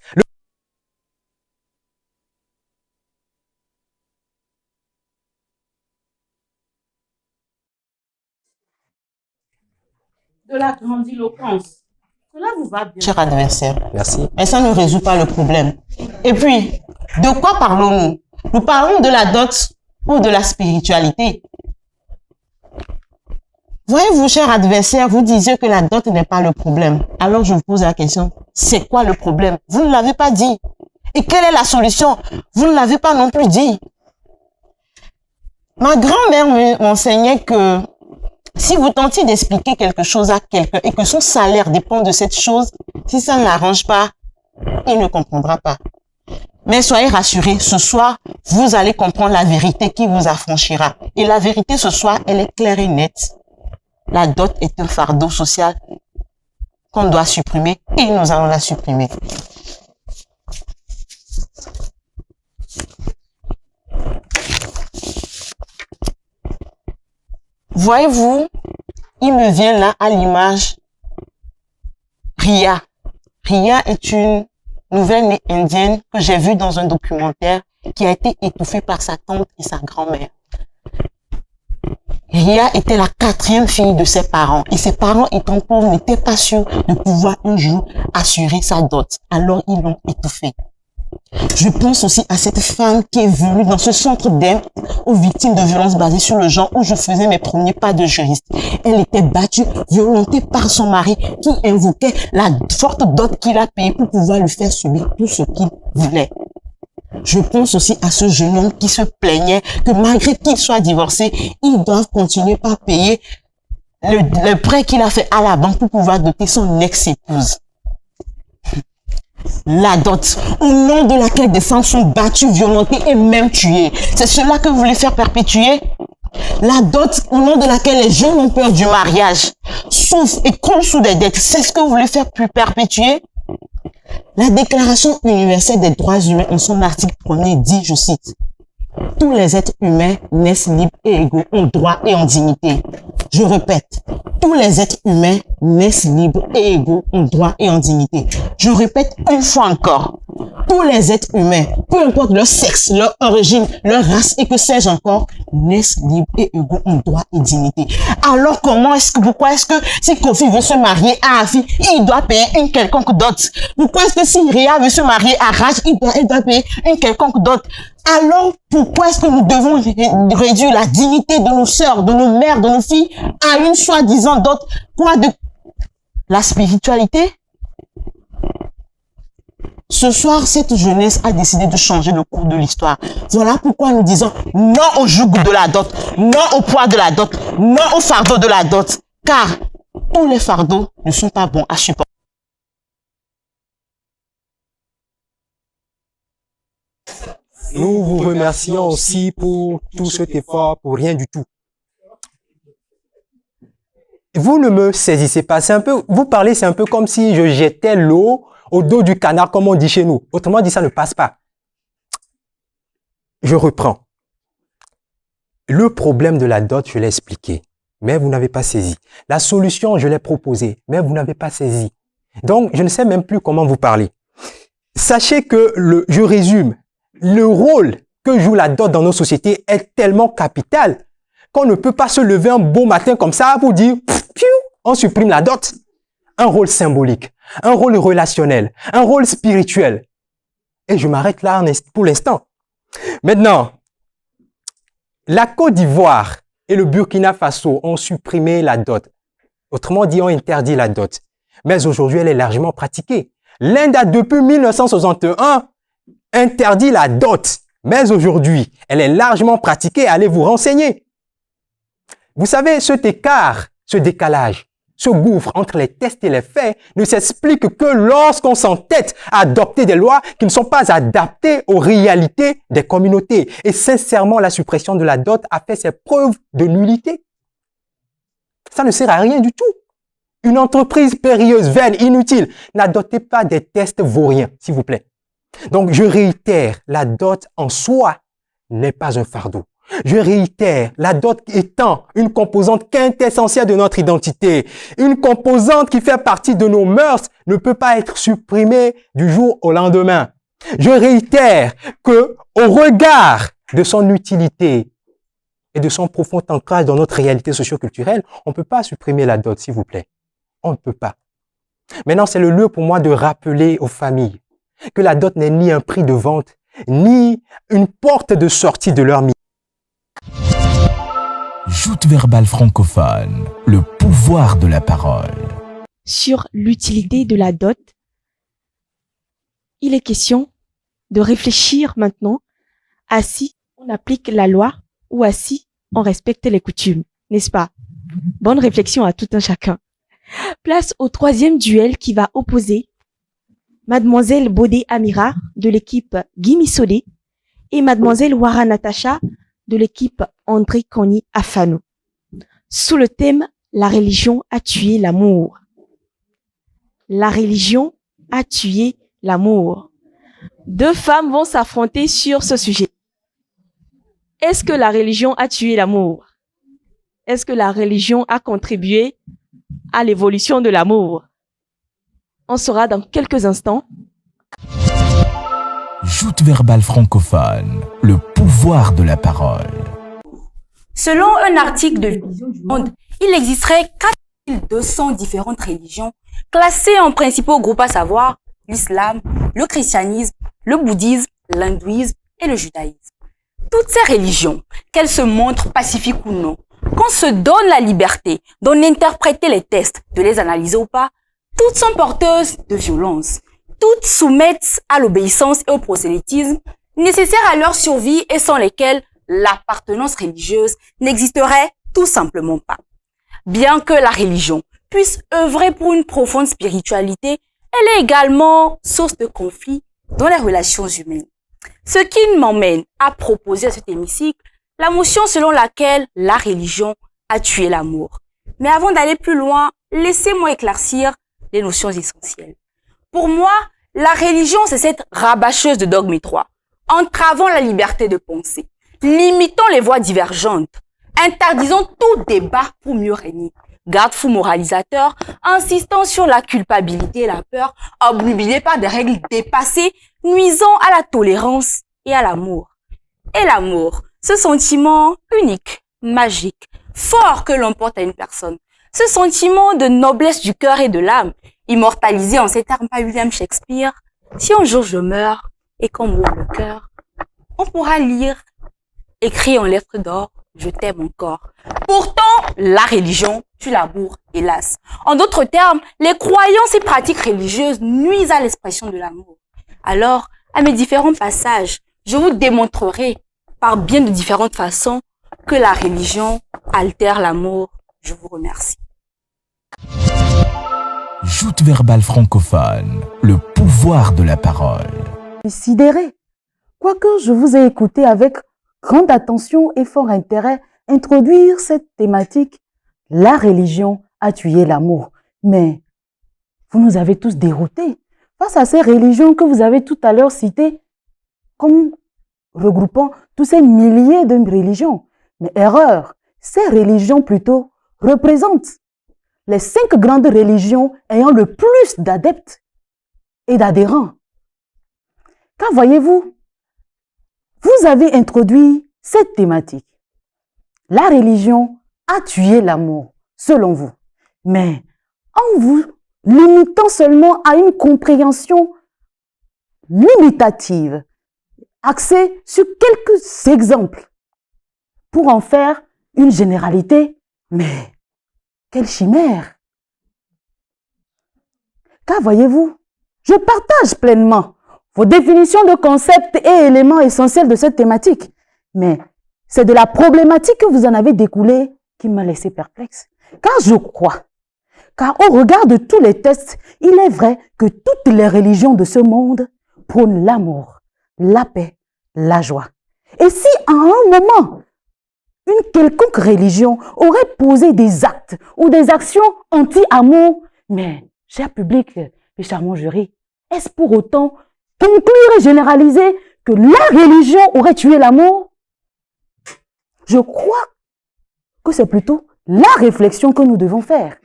[SPEAKER 5] De la grandiloquence. Cela vous va bien, cher adversaire.
[SPEAKER 6] Merci.
[SPEAKER 5] Mais ça ne résout pas le problème. Et puis, de quoi parlons-nous? Nous parlons de la dot ou de la spiritualité. Voyez-vous, cher adversaire, vous disiez que la dot n'est pas le problème. Alors je vous pose la question, c'est quoi le problème? Vous ne l'avez pas dit. Et quelle est la solution? Vous ne l'avez pas non plus dit. Ma grand-mère m'enseignait que si vous tentiez d'expliquer quelque chose à quelqu'un et que son salaire dépend de cette chose, si ça ne l'arrange pas, il ne comprendra pas. Mais soyez rassurés, ce soir, vous allez comprendre la vérité qui vous affranchira. Et la vérité ce soir, elle est claire et nette. La dot est un fardeau social qu'on doit supprimer et nous allons la supprimer. Voyez-vous, il me vient là à l'image Ria. Ria est une nouvelle-née indienne que j'ai vue dans un documentaire qui a été étouffée par sa tante et sa grand-mère. Ria était la 4e fille de ses parents et ses parents étant pauvres n'étaient pas sûrs de pouvoir un jour assurer sa dot. Alors ils l'ont étouffée. Je pense aussi à cette femme qui est venue dans ce centre d'aide aux victimes de violences basées sur le genre où je faisais mes premiers pas de juriste. Elle était battue, violentée par son mari qui invoquait la forte dot qu'il a payée pour pouvoir lui faire subir tout ce qu'il voulait. Je pense aussi à ce jeune homme qui se plaignait que malgré qu'il soit divorcé, ils doivent continuer par payer le prêt qu'il a fait à la banque pour pouvoir doter son ex-épouse. La dot, au nom de laquelle des femmes sont battues, violentées et même tuées. C'est cela que vous voulez faire perpétuer? La dot, au nom de laquelle les jeunes ont peur du mariage, souffrent et coulent sous des dettes. C'est ce que vous voulez faire perpétuer? La Déclaration universelle des droits humains, en son article 1er, dit, je cite, « Tous les êtres humains naissent libres et égaux en droit et en dignité. » Je répète, tous les êtres humains naissent libres et égaux en droit et en dignité. Je répète une fois encore, tous les êtres humains, peu importe leur sexe, leur origine, leur race et que sais-je encore, naissent libres et égaux en droit et dignité. Alors pourquoi est-ce que si Kofi veut se marier à Afi, il doit payer une quelconque dot? Pourquoi est-ce que si Ria veut se marier à Raj, il doit payer une quelconque dot? Alors, pourquoi est-ce que nous devons réduire la dignité de nos sœurs, de nos mères, de nos filles à une soi-disant dot? Quoi de la spiritualité? Ce soir, cette jeunesse a décidé de changer le cours de l'histoire. Voilà pourquoi nous disons non au joug de la dot, non au poids de la dot, non au fardeau de la dot, car tous les fardeaux ne sont pas bons à supporter.
[SPEAKER 6] Nous vous remercions aussi pour tout cet effort, pour rien du tout. Vous ne me saisissez pas. Vous parlez, c'est un peu comme si je jetais l'eau au dos du canard, comme on dit chez nous. Autrement dit, ça ne passe pas. Je reprends. Le problème de la dot, je l'ai expliqué, mais vous n'avez pas saisi. La solution, je l'ai proposée, mais vous n'avez pas saisi. Donc, je ne sais même plus comment vous parler. Sachez que, je résume, le rôle que joue la dot dans nos sociétés est tellement capital qu'on ne peut pas se lever un beau matin comme ça pour dire on supprime la dot. Un rôle symbolique, un rôle relationnel, un rôle spirituel. Et je m'arrête là pour l'instant. Maintenant, la Côte d'Ivoire et le Burkina Faso ont supprimé la dot. Autrement dit, ont interdit la dot. Mais aujourd'hui, elle est largement pratiquée. L'Inde a depuis 1961 interdit la dot. Mais aujourd'hui, elle est largement pratiquée. Allez vous renseigner. Vous savez, cet écart, ce décalage, ce gouffre entre les tests et les faits ne s'explique que lorsqu'on s'entête à adopter des lois qui ne sont pas adaptées aux réalités des communautés. Et sincèrement, la suppression de la dot a fait ses preuves de nullité. Ça ne sert à rien du tout. Une entreprise périlleuse, vaine, inutile, n'adoptez pas des tests vauriens, s'il vous plaît. Donc, je réitère, la dot en soi n'est pas un fardeau. Je réitère, la dot étant une composante quintessentielle de notre identité, une composante qui fait partie de nos mœurs, ne peut pas être supprimée du jour au lendemain. Je réitère que, au regard de son utilité et de son profond ancrage dans notre réalité socio-culturelle, on ne peut pas supprimer la dot, s'il vous plaît. On ne peut pas. Maintenant, c'est le lieu pour moi de rappeler aux familles que la dot n'est ni un prix de vente, ni une porte de sortie de leur milieu.
[SPEAKER 2] Joute verbale francophone, le pouvoir de la parole.
[SPEAKER 1] Sur l'utilité de la dot, il est question de réfléchir maintenant à si on applique la loi ou à si on respecte les coutumes, n'est-ce pas? Bonne réflexion à tout un chacun. Place au troisième duel qui va opposer Mademoiselle Bodé Amira de l'équipe Gimi Sodé et Mademoiselle Wara Natacha de l'équipe André Koni Afano. Sous le thème « La religion a tué l'amour ». La religion a tué l'amour. Deux femmes vont s'affronter sur ce sujet. Est-ce que la religion a tué l'amour? Est-ce que la religion a contribué à l'évolution de l'amour? On saura dans quelques instants.
[SPEAKER 2] Joute verbale francophone, le pouvoir de la parole.
[SPEAKER 7] Selon un article de Vision du Monde, il existerait 4200 différentes religions classées en principaux groupes, à savoir l'islam, le christianisme, le bouddhisme, l'hindouisme et le judaïsme. Toutes ces religions, qu'elles se montrent pacifiques ou non, qu'on se donne la liberté d'en interpréter les textes, de les analyser ou pas, toutes sont porteuses de violence. Toutes soumettent à l'obéissance et au prosélytisme nécessaires à leur survie et sans lesquelles l'appartenance religieuse n'existerait tout simplement pas. Bien que la religion puisse œuvrer pour une profonde spiritualité, elle est également source de conflits dans les relations humaines. Ce qui m'emmène à proposer à cet hémicycle la motion selon laquelle la religion a tué l'amour. Mais avant d'aller plus loin, laissez-moi éclaircir les notions essentielles. Pour moi, la religion, c'est cette rabâcheuse de dogmes étroits, entravant la liberté de penser, limitant les voix divergentes, interdisant tout débat pour mieux régner, garde-fou moralisateur, insistant sur la culpabilité et la peur, obnubilé par des règles dépassées, nuisant à la tolérance et à l'amour. Et l'amour, ce sentiment unique, magique, fort que l'on porte à une personne, ce sentiment de noblesse du cœur et de l'âme, immortalisé en ces termes par William Shakespeare, si un jour je meurs et qu'on m'ouvre le cœur, on pourra lire, écrit en lettres d'or, je t'aime encore. Pourtant, la religion tue l'amour, hélas. En d'autres termes, les croyances et pratiques religieuses nuisent à l'expression de l'amour. Alors, à mes différents passages, je vous démontrerai par bien de différentes façons que la religion altère l'amour. Je vous remercie.
[SPEAKER 2] Joute verbale francophone, le pouvoir de la parole.
[SPEAKER 8] Sidéré. Quoique je vous ai écouté avec grande attention et fort intérêt introduire cette thématique, la religion a tué l'amour. Mais vous nous avez tous déroutés face à ces religions que vous avez tout à l'heure citées comme regroupant tous ces milliers de religions. Mais erreur, ces religions plutôt représentent les 5 grandes religions ayant le plus d'adeptes et d'adhérents. Car voyez-vous, vous avez introduit cette thématique. La religion a tué l'amour, selon vous. Mais en vous limitant seulement à une compréhension limitative, axée sur quelques exemples, pour en faire une généralité, mais quelle chimère! Car voyez-vous, je partage pleinement vos définitions de concepts et éléments essentiels de cette thématique, mais c'est de la problématique que vous en avez découlé qui m'a laissé perplexe. Car je crois, car au regard de tous les tests, il est vrai que toutes les religions de ce monde prônent l'amour, la paix, la joie. Et si à un moment, une quelconque religion aurait posé des actes ou des actions anti-amour, mais, cher public et charmant jury, est-ce pour autant conclure et généraliser que la religion aurait tué l'amour? Je crois que c'est plutôt la réflexion que nous devons faire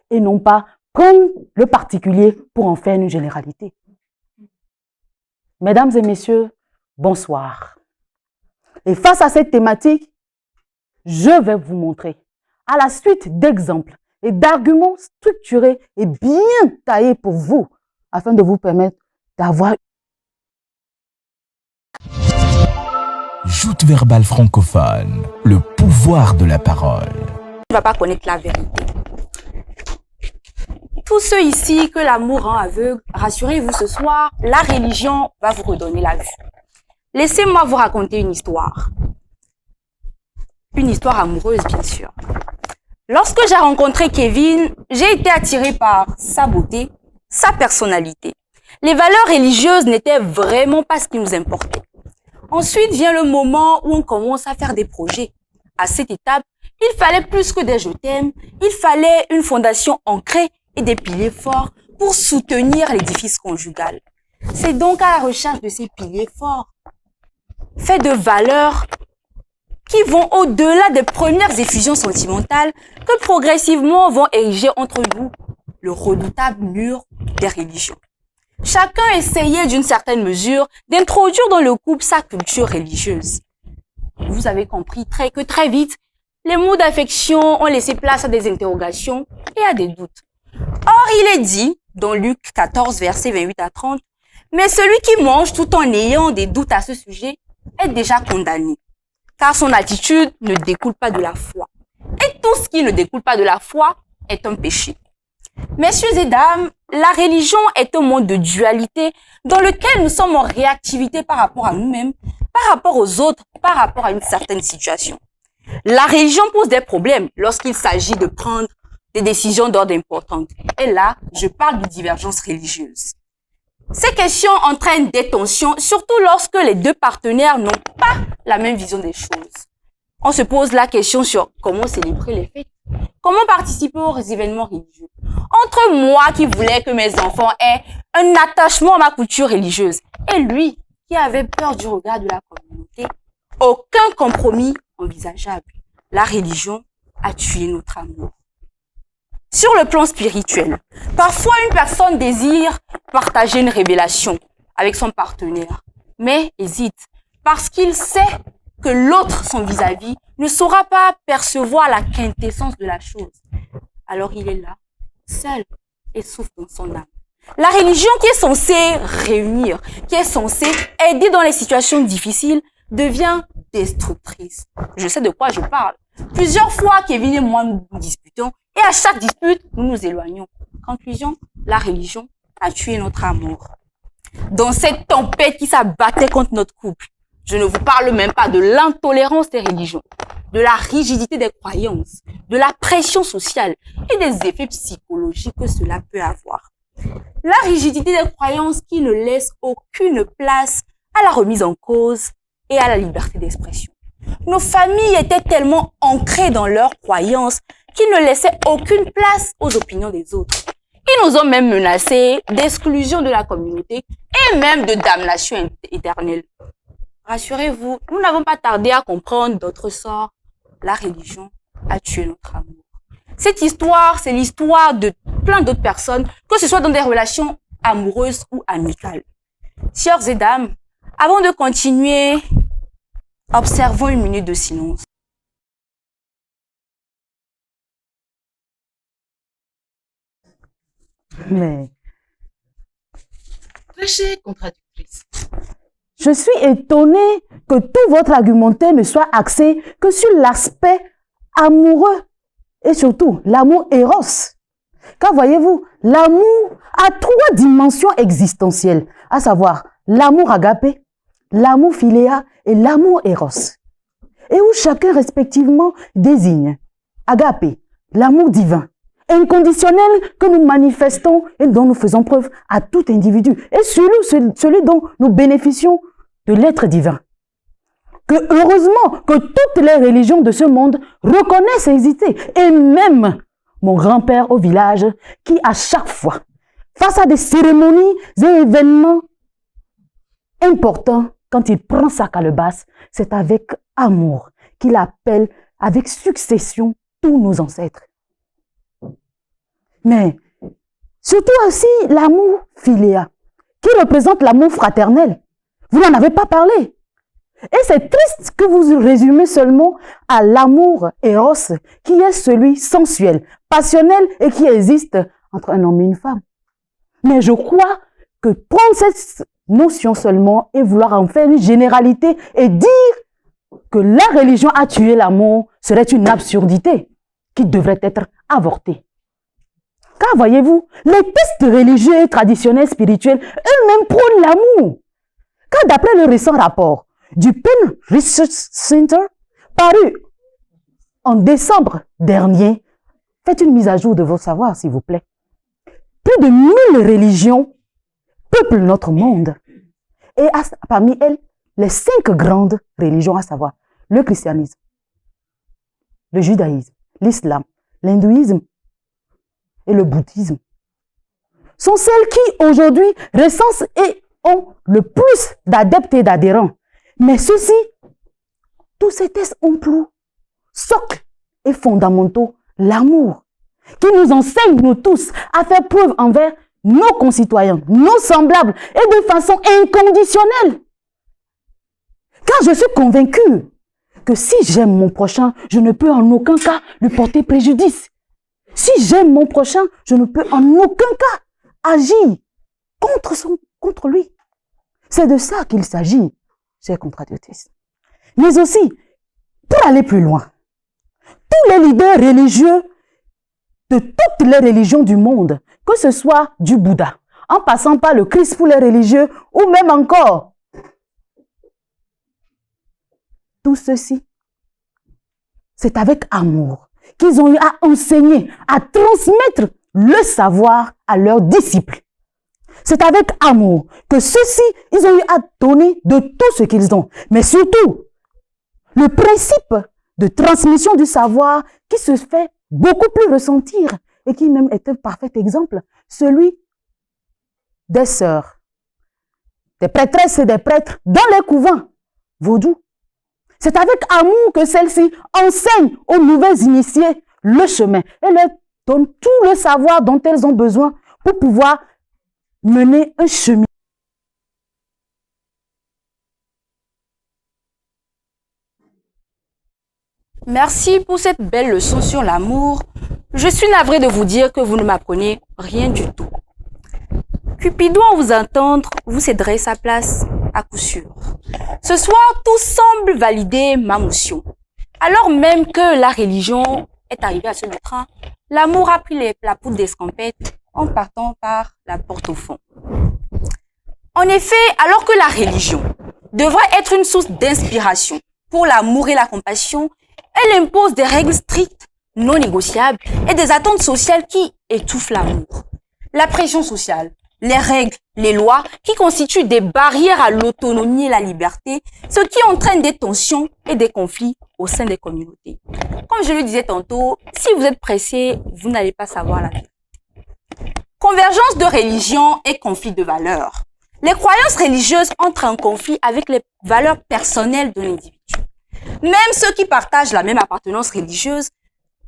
[SPEAKER 8] et non pas prendre le particulier pour en faire une généralité. Mesdames et messieurs, bonsoir. Et face à cette thématique, je vais vous montrer, à la suite d'exemples et d'arguments structurés et bien taillés pour vous, afin de vous permettre d'avoir...
[SPEAKER 2] Joute verbale francophone, le pouvoir de la parole.
[SPEAKER 7] Tu ne vas pas connaître la vérité. Tous ceux ici que l'amour rend aveugle, rassurez-vous ce soir, la religion va vous redonner la vue. Laissez-moi vous raconter une histoire. Une histoire amoureuse, bien sûr. Lorsque j'ai rencontré Kevin, j'ai été attirée par sa beauté, sa personnalité. Les valeurs religieuses n'étaient vraiment pas ce qui nous importait. Ensuite vient le moment où on commence à faire des projets. À cette étape, il fallait plus que des je t'aime, il fallait une fondation ancrée et des piliers forts pour soutenir l'édifice conjugal. C'est donc à la recherche de ces piliers forts, faits de valeurs qui vont au-delà des premières effusions sentimentales que progressivement vont ériger entre nous le redoutable mur des religions. Chacun essayait d'une certaine mesure d'introduire dans le couple sa culture religieuse. Vous avez compris que très vite, les mots d'affection ont laissé place à des interrogations et à des doutes. Or, il est dit, dans Luc 14, versets 28 à 30, « Mais celui qui mange tout en ayant des doutes à ce sujet est déjà condamné, car son attitude ne découle pas de la foi. Et tout ce qui ne découle pas de la foi est un péché. » Messieurs et dames, la religion est un monde de dualité dans lequel nous sommes en réactivité par rapport à nous-mêmes, par rapport aux autres, par rapport à une certaine situation. La religion pose des problèmes lorsqu'il s'agit de prendre des décisions d'ordre importantes. Et là, je parle de divergence religieuse. Ces questions entraînent des tensions, surtout lorsque les deux partenaires n'ont pas la même vision des choses. On se pose la question sur comment célébrer les fêtes, comment participer aux événements religieux. Entre moi qui voulais que mes enfants aient un attachement à ma culture religieuse et lui qui avait peur du regard de la communauté, aucun compromis envisageable. La religion a tué notre amour. Sur le plan spirituel, parfois une personne désire partager une révélation avec son partenaire, mais hésite parce qu'il sait que l'autre, son vis-à-vis, ne saura pas percevoir la quintessence de la chose. Alors il est là, seul, et souffre dans son âme. La religion qui est censée réunir, qui est censée aider dans les situations difficiles, devient destructrice. Je sais de quoi je parle. Plusieurs fois, Kevin et moi nous disputons, et à chaque dispute, nous nous éloignons. Conclusion, la religion a tué notre amour. Dans cette tempête qui s'abattait contre notre couple, je ne vous parle même pas de l'intolérance des religions, de la rigidité des croyances, de la pression sociale et des effets psychologiques que cela peut avoir. La rigidité des croyances qui ne laisse aucune place à la remise en cause et à la liberté d'expression. Nos familles étaient tellement ancrées dans leurs croyances qu'ils ne laissaient aucune place aux opinions des autres. Ils nous ont même menacés d'exclusion de la communauté et même de damnation éternelle. Rassurez-vous, nous n'avons pas tardé à comprendre notre sort. La religion a tué notre amour. Cette histoire, c'est l'histoire de plein d'autres personnes, que ce soit dans des relations amoureuses ou amicales. Sœurs et dames, avant de continuer, observons une minute de silence.
[SPEAKER 8] Mais
[SPEAKER 9] Très contradictrice.
[SPEAKER 8] je suis étonnée que tout votre argumentaire ne soit axé que sur l'aspect amoureux et surtout l'amour éros. Car voyez-vous, l'amour a 3 dimensions existentielles, à savoir l'amour agapé, l'amour philéa et l'amour éros. Et où chacun respectivement désigne agapé, l'amour divin, inconditionnel que nous manifestons et dont nous faisons preuve à tout individu, et celui dont nous bénéficions de l'être divin. Que heureusement que toutes les religions de ce monde reconnaissent exister, et même mon grand-père au village qui à chaque fois, face à des cérémonies et événements importants, quand il prend sa calebasse, c'est avec amour qu'il appelle avec succession tous nos ancêtres. Mais surtout aussi l'amour philéa, qui représente l'amour fraternel. Vous n'en avez pas parlé. Et c'est triste que vous résumez seulement à l'amour éros, qui est celui sensuel, passionnel et qui existe entre un homme et une femme. Mais je crois que prendre cette notion seulement et vouloir en faire une généralité et dire que la religion a tué l'amour serait une absurdité qui devrait être avortée. Car voyez-vous, les textes religieux et traditionnels spirituels eux-mêmes prônent l'amour. Car d'après le récent rapport du Penn Research Center, paru en décembre dernier, faites une mise à jour de vos savoirs, s'il vous plaît. Plus de 1000 religions peuplent notre monde. Et parmi elles, les 5 grandes religions, à savoir le christianisme, le judaïsme, l'islam, l'hindouisme et le bouddhisme, sont celles qui aujourd'hui recensent et ont le plus d'adeptes et d'adhérents. Mais ceux-ci, tous ces tests ont pour socle et fondamentaux l'amour, qui nous enseigne, nous tous, à faire preuve envers nos concitoyens, nos semblables, et de façon inconditionnelle. Car je suis convaincu que si j'aime mon prochain, je ne peux en aucun cas lui porter préjudice. Si j'aime mon prochain, je ne peux en aucun cas agir contre lui. C'est de ça qu'il s'agit, chers compatriotes. Mais aussi, pour aller plus loin, tous les leaders religieux de toutes les religions du monde, que ce soit du Bouddha, en passant par le Christ pour les religieux, ou même encore, tout ceci, c'est avec amour qu'ils ont eu à enseigner, à transmettre le savoir à leurs disciples. C'est avec amour que ceux-ci, ils ont eu à donner de tout ce qu'ils ont. Mais surtout, le principe de transmission du savoir qui se fait beaucoup plus ressentir et qui même est un parfait exemple, celui des sœurs, des prêtresses et des prêtres dans les couvents vaudous. C'est avec amour que celles-ci enseignent aux nouvelles initiés le chemin et leur donnent tout le savoir dont elles ont besoin pour pouvoir mener un chemin.
[SPEAKER 7] Merci pour cette belle leçon sur l'amour. Je suis navrée de vous dire que vous ne m'apprenez rien du tout. Cupidon, à vous entendre, vous céderez sa place à coup sûr. Ce soir, tout semble valider ma motion. Alors même que la religion est arrivée à se mettre, l'amour a pris la poudre d'escampette en partant par la porte au fond. En effet, alors que la religion devrait être une source d'inspiration pour l'amour et la compassion, elle impose des règles strictes, non négociables et des attentes sociales qui étouffent l'amour. La pression sociale, les règles, les lois qui constituent des barrières à l'autonomie et la liberté, ce qui entraîne des tensions et des conflits au sein des communautés. Comme je le disais tantôt, si vous êtes pressé, vous n'allez pas savoir la vérité. Convergence de religion et conflit de valeurs. Les croyances religieuses entrent en conflit avec les valeurs personnelles de l'individu. Même ceux qui partagent la même appartenance religieuse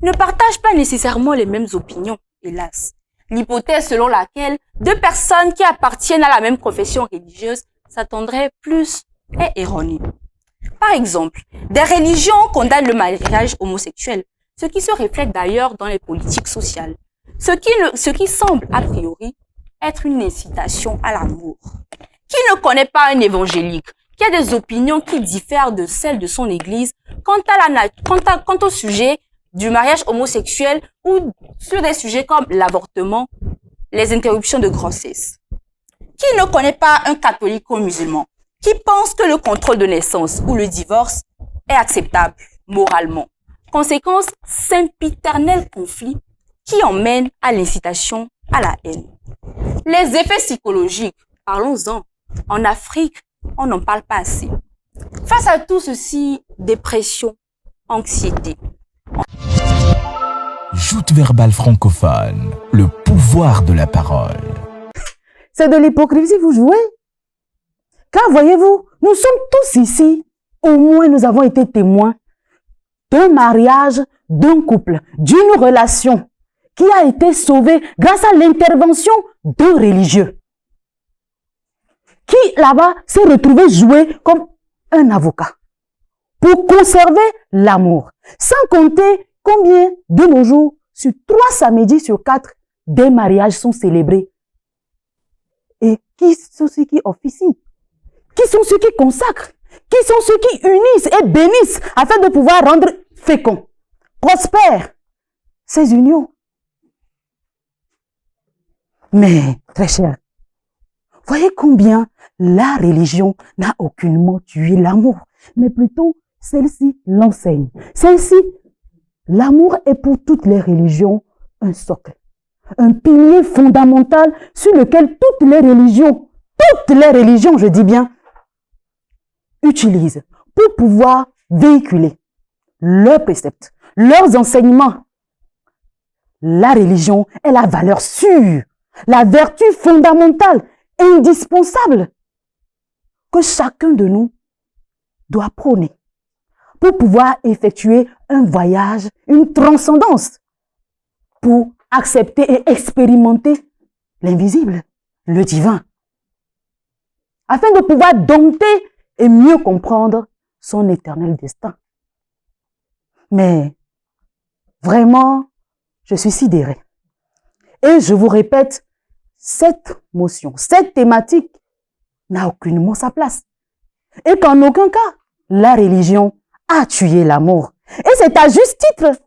[SPEAKER 7] ne partagent pas nécessairement les mêmes opinions, hélas. L'hypothèse selon laquelle deux personnes qui appartiennent à la même profession religieuse s'attendraient plus est erronée. Par exemple, des religions condamnent le mariage homosexuel, ce qui se reflète d'ailleurs dans les politiques sociales, ce qui semble a priori être une incitation à l'amour. Qui ne connaît pas un évangélique qui a des opinions qui diffèrent de celles de son église quant au sujet du mariage homosexuel ou sur des sujets comme l'avortement, les interruptions de grossesse. Qui ne connaît pas un catholique ou musulman qui pense que le contrôle de naissance ou le divorce est acceptable moralement? Conséquence, sempiternel conflit qui emmène à l'incitation à la haine. Les effets psychologiques, parlons-en. En Afrique, on n'en parle pas assez. Face à tout ceci, dépression, anxiété.
[SPEAKER 2] Joute verbale francophone, le pouvoir de la parole.
[SPEAKER 8] C'est de l'hypocrisie, vous jouez. Car voyez-vous, nous sommes tous ici. Au moins, nous avons été témoins d'un mariage, d'un couple, d'une relation qui a été sauvée grâce à l'intervention d'un religieux qui, là-bas, s'est retrouvé jouer comme un avocat pour conserver l'amour. Sans compter combien, de nos jours, sur 3 samedis sur 4, des mariages sont célébrés. Et qui sont ceux qui officient? Qui sont ceux qui consacrent? Qui sont ceux qui unissent et bénissent afin de pouvoir rendre fécond, prospère ces unions? Mais, très cher, voyez combien la religion n'a aucunement tué l'amour, mais plutôt celle-ci l'enseigne. Celle-ci, l'amour est pour toutes les religions un socle, un pilier fondamental sur lequel toutes les religions, je dis bien, utilisent pour pouvoir véhiculer leurs préceptes, leurs enseignements. La religion est la valeur sûre, la vertu fondamentale, indispensable, que chacun de nous doit prôner pour pouvoir effectuer un voyage, une transcendance, pour accepter et expérimenter l'invisible, le divin, afin de pouvoir dompter et mieux comprendre son éternel destin. Mais vraiment, je suis sidéré. Et je vous répète, cette motion, cette thématique n'a aucunement sa place. Et qu'en aucun cas, la religion a tué l'amour. Et c'est à juste titre.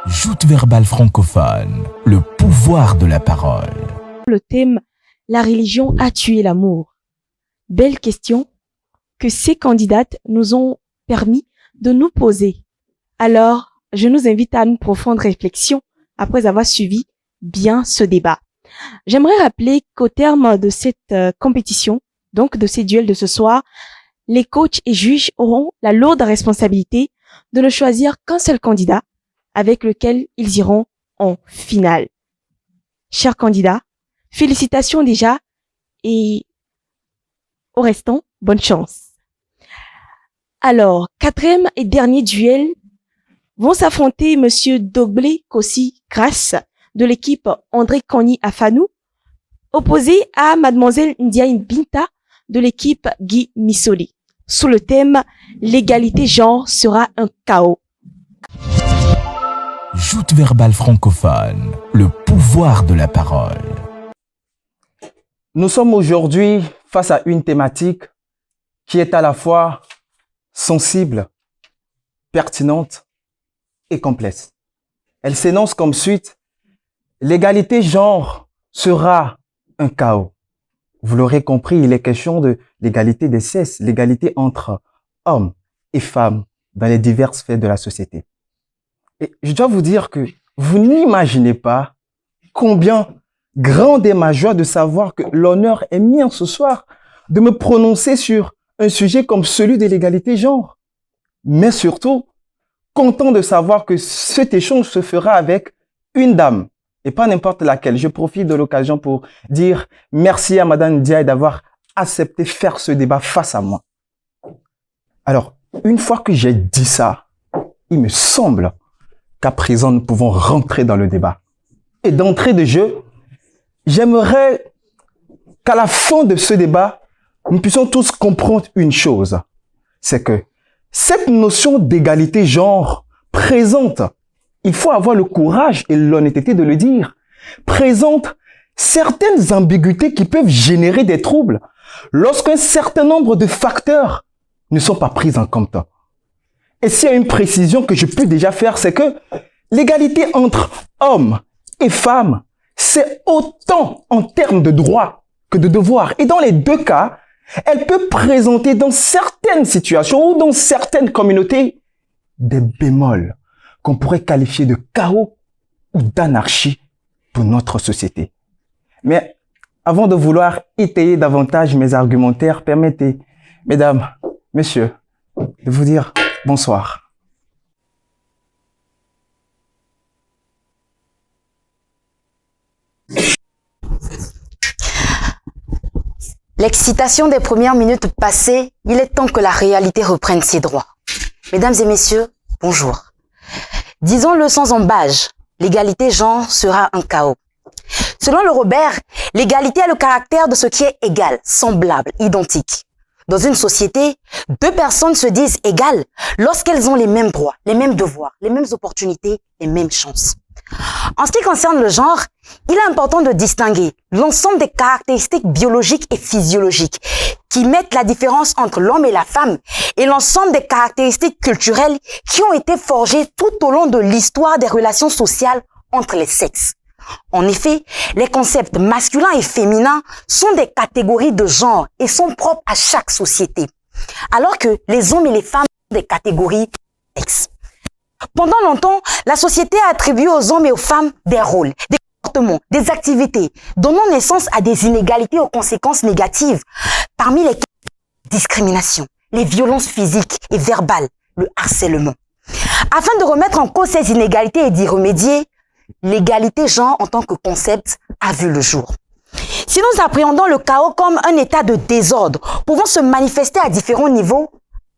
[SPEAKER 2] Joute verbale francophone, le pouvoir de la parole.
[SPEAKER 1] Le thème « La religion a tué l'amour ». Belle question que ces candidates nous ont permis de nous poser. Alors, je nous invite à une profonde réflexion après avoir suivi bien ce débat. J'aimerais rappeler qu'au terme de cette compétition, donc de ces duels de ce soir, les coachs et juges auront la lourde responsabilité de ne choisir qu'un seul candidat avec lequel ils iront en finale. Chers candidats, félicitations déjà et au restant, bonne chance. Alors, 4e et dernier duel vont s'affronter Monsieur Doblé Kossi Grasse de l'équipe André Kani Afanou, opposé à Mademoiselle Ndiaye Binta de l'équipe Guy Missoli. Sous le thème « L'égalité genre sera un chaos ».
[SPEAKER 2] Joute verbale francophone, le pouvoir de la parole.
[SPEAKER 4] Nous sommes aujourd'hui face à une thématique qui est à la fois sensible, pertinente et complexe. Elle s'énonce comme suite: l'égalité genre sera un chaos. Vous l'aurez compris, il est question de l'égalité des sexes, l'égalité entre hommes et femmes dans les diverses sphères de la société. Et je dois vous dire que vous n'imaginez pas combien grande est ma joie de savoir que l'honneur est mien ce soir de me prononcer sur un sujet comme celui de l'égalité genre. Mais surtout, content de savoir que cet échange se fera avec une dame et pas n'importe laquelle. Je profite de l'occasion pour dire merci à Madame Ndiaye d'avoir accepté faire ce débat face à moi. Alors, une fois que j'ai dit ça, il me semble qu'à présent, nous pouvons rentrer dans le débat. Et d'entrée de jeu, j'aimerais qu'à la fin de ce débat, nous puissions tous comprendre une chose. C'est que cette notion d'égalité genre présente, il faut avoir le courage et l'honnêteté de le dire, présente certaines ambiguïtés qui peuvent générer des troubles lorsqu'un certain nombre de facteurs ne sont pas pris en compte. Et s'il y a une précision que je peux déjà faire, c'est que l'égalité entre hommes et femmes, c'est autant en termes de droits que de devoirs. Et dans les deux cas, elle peut présenter dans certaines situations ou dans certaines communautés des bémols qu'on pourrait qualifier de chaos ou d'anarchie pour notre société. Mais avant de vouloir étayer davantage mes argumentaires, permettez, mesdames, messieurs, de vous dire bonsoir.
[SPEAKER 7] L'excitation des premières minutes passées, il est temps que la réalité reprenne ses droits. Mesdames et messieurs, bonjour. Disons-le sans embâge, l'égalité genre sera un chaos. Selon le Robert, l'égalité est le caractère de ce qui est égal, semblable, identique. Dans une société, deux personnes se disent égales lorsqu'elles ont les mêmes droits, les mêmes devoirs, les mêmes opportunités, les mêmes chances. En ce qui concerne le genre, il est important de distinguer l'ensemble des caractéristiques biologiques et physiologiques qui mettent la différence entre l'homme et la femme et l'ensemble des caractéristiques culturelles qui ont été forgées tout au long de l'histoire des relations sociales entre les sexes. En effet, les concepts masculins et féminins sont des catégories de genre et sont propres à chaque société, alors que les hommes et les femmes sont des catégories de sexe. Pendant longtemps, la société a attribué aux hommes et aux femmes des rôles, des comportements, des activités, donnant naissance à des inégalités aux conséquences négatives, parmi lesquelles la discrimination, les violences physiques et verbales, le harcèlement. Afin de remettre en cause ces inégalités et d'y remédier, l'égalité genre en tant que concept a vu le jour. Si nous appréhendons le chaos comme un état de désordre pouvant se manifester à différents niveaux,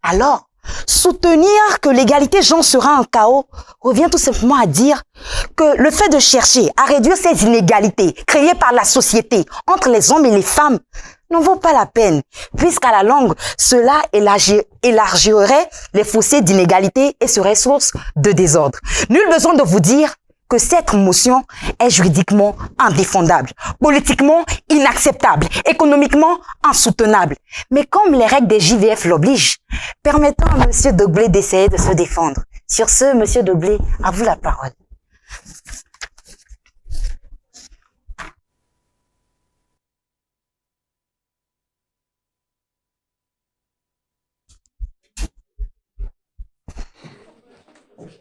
[SPEAKER 7] alors soutenir que l'égalité genre sera un chaos revient tout simplement à dire que le fait de chercher à réduire ces inégalités créées par la société entre les hommes et les femmes n'en vaut pas la peine, puisqu'à la longue, cela élargirait les fossés d'inégalité et serait source de désordre. Nul besoin de vous dire que cette motion est juridiquement indéfendable, politiquement inacceptable, économiquement insoutenable. Mais comme les règles des JVF l'obligent, permettons à M. Deblé d'essayer de se défendre. Sur ce, M. Deblé, à vous la parole.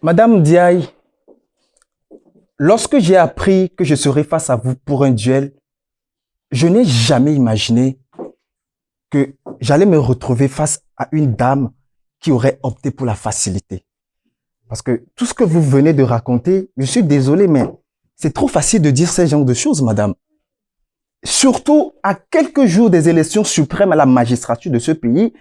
[SPEAKER 4] Madame Diaye, lorsque j'ai appris que je serais face à vous pour un duel, je n'ai jamais imaginé que j'allais me retrouver face à une dame qui aurait opté pour la facilité. Parce que tout ce que vous venez de raconter, je suis désolé, mais c'est trop facile de dire ce genre de choses, madame. Surtout à quelques jours des élections suprêmes à la magistrature de ce pays,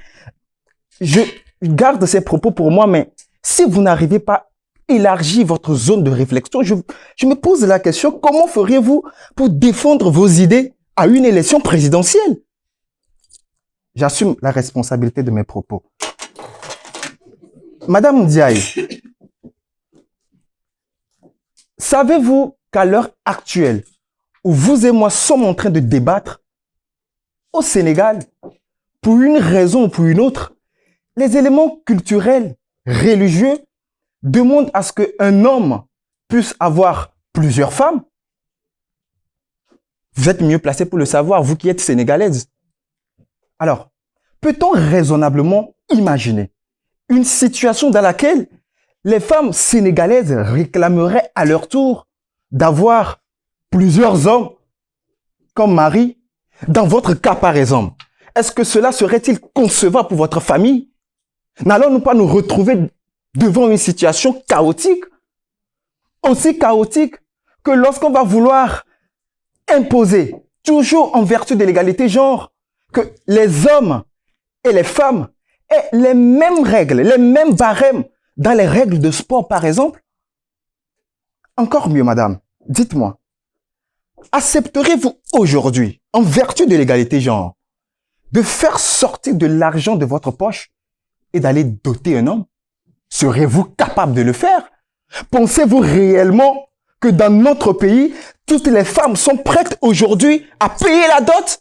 [SPEAKER 4] je garde ces propos pour moi, mais si vous n'arrivez pas à élargir votre zone de réflexion, je me pose la question, comment feriez-vous pour défendre vos idées à une élection présidentielle? J'assume la responsabilité de mes propos. Madame Diaye, savez-vous qu'à l'heure actuelle, où vous et moi sommes en train de débattre, au Sénégal, pour une raison ou pour une autre, les éléments culturels, religieux, demandent à ce qu'un homme puisse avoir plusieurs femmes? Vous êtes mieux placé pour le savoir, vous qui êtes sénégalaise. Alors, peut-on raisonnablement imaginer une situation dans laquelle les femmes sénégalaises réclameraient à leur tour d'avoir plusieurs hommes comme mari? Dans votre cas, par exemple, est-ce que cela serait-il concevable pour votre famille? N'allons-nous pas nous retrouver devant une situation chaotique? Aussi chaotique que lorsqu'on va vouloir imposer, toujours en vertu de l'égalité genre, que les hommes et les femmes aient les mêmes règles, les mêmes barèmes dans les règles de sport, par exemple? Encore mieux, madame, dites-moi, accepterez-vous aujourd'hui, en vertu de l'égalité genre, de faire sortir de l'argent de votre poche et d'aller doter un homme? Serez-vous capable de le faire? Pensez-vous réellement que dans notre pays,
[SPEAKER 9] toutes les femmes sont prêtes aujourd'hui à payer la dot?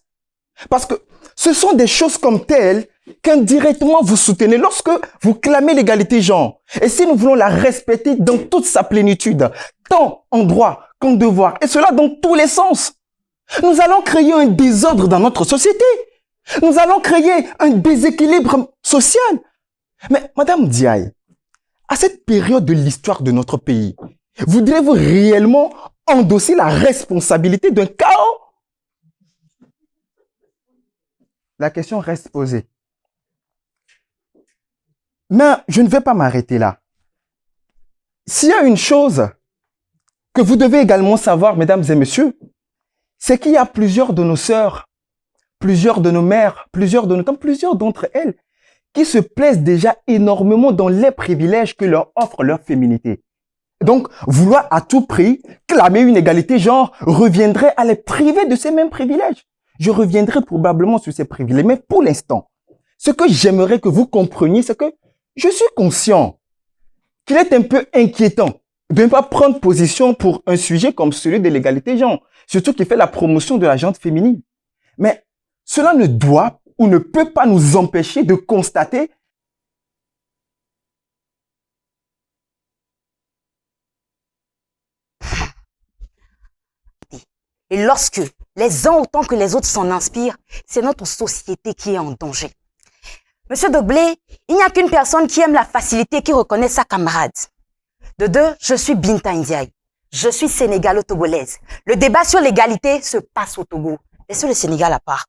[SPEAKER 9] Parce que ce sont des choses comme telles qu'indirectement vous soutenez lorsque vous clamez l'égalité genre. Et si nous voulons la respecter dans toute sa plénitude, tant en droit qu'en devoir, et cela dans tous les sens, nous allons créer un désordre dans notre société. Nous allons créer un déséquilibre social. Mais Madame Diaye, à cette période de l'histoire de notre pays, voudrez-vous réellement endosser la responsabilité d'un chaos? La question reste posée. Mais je ne vais pas m'arrêter là. S'il y a une chose que vous devez également savoir, mesdames et messieurs, c'est qu'il y a plusieurs de nos sœurs, plusieurs de nos mères, plusieurs de nos tantes, plusieurs d'entre elles qui se plaisent déjà énormément dans les privilèges que leur offre leur féminité. Donc, vouloir à tout prix clamer une égalité genre reviendrait à les priver de ces mêmes privilèges. Je reviendrai probablement sur ces privilèges, mais pour l'instant, ce que j'aimerais que vous compreniez, c'est que je suis conscient qu'il est un peu inquiétant de ne pas prendre position pour un sujet comme celui de l'égalité genre, surtout qui fait la promotion de la gente féminine. Mais cela ne doit ou ne peut pas nous empêcher de constater
[SPEAKER 7] Et lorsque les uns autant que les autres s'en inspirent, c'est notre société qui est en danger. Monsieur Doblé, il n'y a qu'une personne qui aime la facilité qui reconnaît sa camarade. De deux, je suis Binta Ndiaye. Je suis sénégalo-togolaise. Le débat sur l'égalité se passe au Togo. Laissez le Sénégal à part.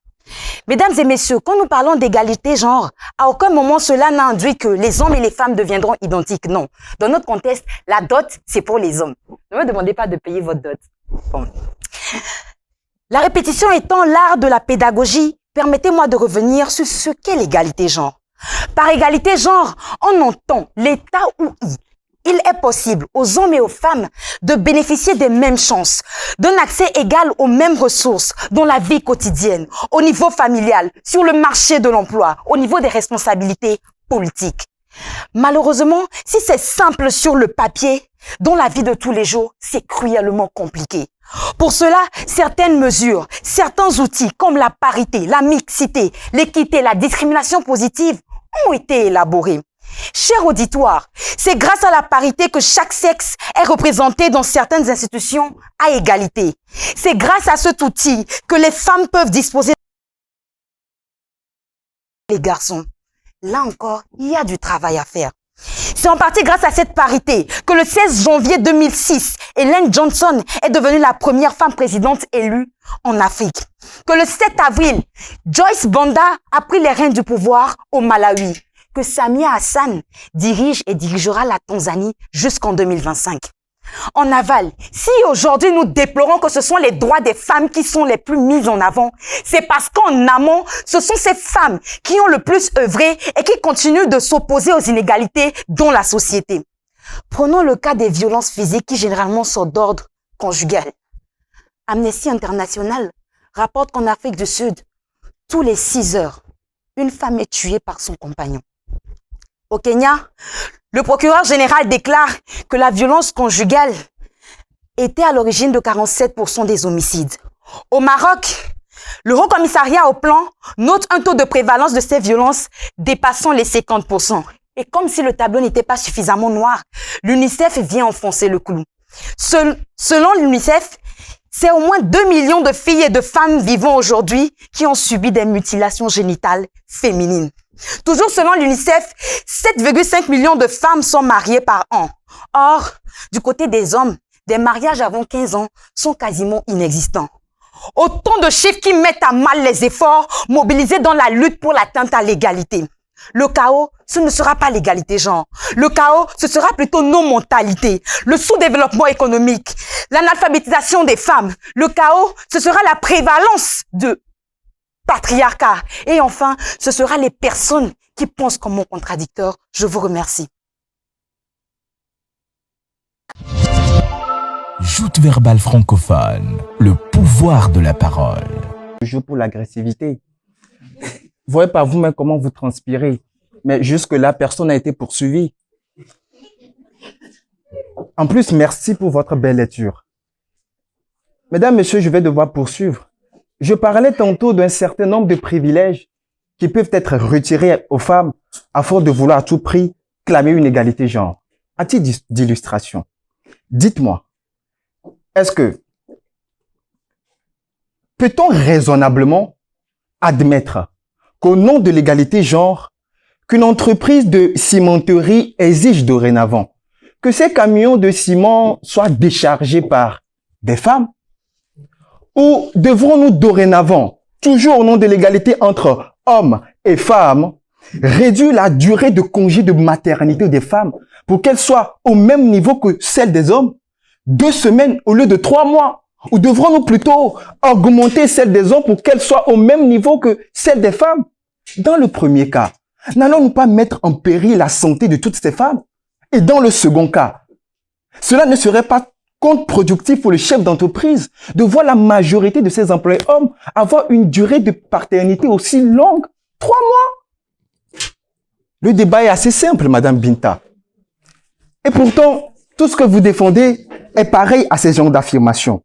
[SPEAKER 7] Mesdames et messieurs, quand nous parlons d'égalité genre, à aucun moment cela n'a induit que les hommes et les femmes deviendront identiques. Non. Dans notre contexte, la dot, c'est pour les hommes. Ne me demandez pas de payer votre dot. Bon. La répétition étant l'art de la pédagogie, permettez-moi de revenir sur ce qu'est l'égalité genre. Par égalité genre, on entend l'état où il est possible aux hommes et aux femmes de bénéficier des mêmes chances, d'un accès égal aux mêmes ressources dans la vie quotidienne, au niveau familial, sur le marché de l'emploi, au niveau des responsabilités politiques. Malheureusement, si c'est simple sur le papier, dans la vie de tous les jours, c'est cruellement compliqué. Pour cela, certaines mesures, certains outils comme la parité, la mixité, l'équité, la discrimination positive ont été élaborés. Cher auditoire, c'est grâce à la parité que chaque sexe est représenté dans certaines institutions à égalité. C'est grâce à cet outil que les femmes peuvent disposer des garçons. Là encore, il y a du travail à faire. C'est en partie grâce à cette parité que le 16 janvier 2006, Ellen Johnson est devenue la première femme présidente élue en Afrique. Que le 7 avril, Joyce Banda a pris les rênes du pouvoir au Malawi. Que Samia Hassan dirige et dirigera la Tanzanie jusqu'en 2025. En aval, si aujourd'hui nous déplorons que ce sont les droits des femmes qui sont les plus mis en avant, c'est parce qu'en amont, ce sont ces femmes qui ont le plus œuvré et qui continuent de s'opposer aux inégalités dans la société. Prenons le cas des violences physiques qui généralement sont d'ordre conjugal. Amnesty International rapporte qu'en Afrique du Sud, tous les 6 heures, une femme est tuée par son compagnon. Au Kenya, le procureur général déclare que la violence conjugale était à l'origine de 47% des homicides. Au Maroc, le Haut Commissariat au Plan note un taux de prévalence de ces violences dépassant les 50%. Et comme si le tableau n'était pas suffisamment noir, l'UNICEF vient enfoncer le clou. Selon l'UNICEF, c'est au moins 2 millions de filles et de femmes vivant aujourd'hui qui ont subi des mutilations génitales féminines. Toujours selon l'UNICEF, 7,5 millions de femmes sont mariées par an. Or, du côté des hommes, des mariages avant 15 ans sont quasiment inexistants. Autant de chiffres qui mettent à mal les efforts mobilisés dans la lutte pour l'atteinte à l'égalité. Le chaos, ce ne sera pas l'égalité genre. Le chaos, ce sera plutôt nos mentalités, le sous-développement économique, l'analphabétisation des femmes. Le chaos, ce sera la prévalence de patriarcat. Et enfin, ce sera les personnes qui pensent comme mon contradicteur. Je vous remercie.
[SPEAKER 2] Joute verbale francophone, le pouvoir de la parole.
[SPEAKER 9] Je joue pour l'agressivité. Voyez par vous-même comment vous transpirez. Mais jusque-là, personne n'a été poursuivi. En plus, merci pour votre belle lecture. Mesdames, Messieurs, je vais devoir poursuivre. Je parlais tantôt d'un certain nombre de privilèges qui peuvent être retirés aux femmes à force de vouloir à tout prix clamer une égalité genre. À titre d'illustration, dites-moi, est-ce que peut-on raisonnablement admettre qu'au nom de l'égalité genre, qu'une entreprise de cimenterie exige dorénavant que ces camions de ciment soient déchargés par des femmes? Ou devrons-nous dorénavant, toujours au nom de l'égalité entre hommes et femmes, réduire la durée de congé de maternité des femmes pour qu'elle soit au même niveau que celle des hommes, 2 semaines au lieu de 3 mois? Ou devrons-nous plutôt augmenter celle des hommes pour qu'elle soit au même niveau que celle des femmes? Dans le premier cas, n'allons-nous pas mettre en péril la santé de toutes ces femmes? Et dans le second cas, cela ne serait pas contre-productif pour le chef d'entreprise de voir la majorité de ses employés hommes avoir une durée de paternité aussi longue, 3 mois? Le débat est assez simple, Madame Binta. Et pourtant, tout ce que vous défendez est pareil à ces genres d'affirmations.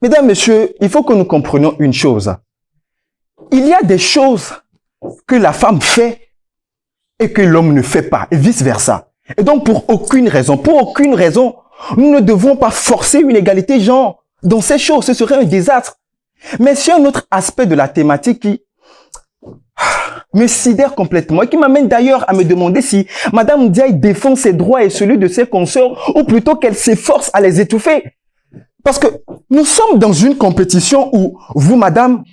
[SPEAKER 9] Mesdames, Messieurs, il faut que nous comprenions une chose. Il y a des choses que la femme fait et que l'homme ne fait pas, et vice-versa. Et donc, pour aucune raison, nous ne devons pas forcer une égalité genre dans ces choses. Ce serait un désastre. Mais c'est un autre aspect de la thématique qui me sidère complètement et qui m'amène d'ailleurs à me demander si Madame Ndiaye défend ses droits et celui de ses consorts ou plutôt qu'elle s'efforce à les étouffer. Parce que nous sommes dans une compétition où vous, Madame,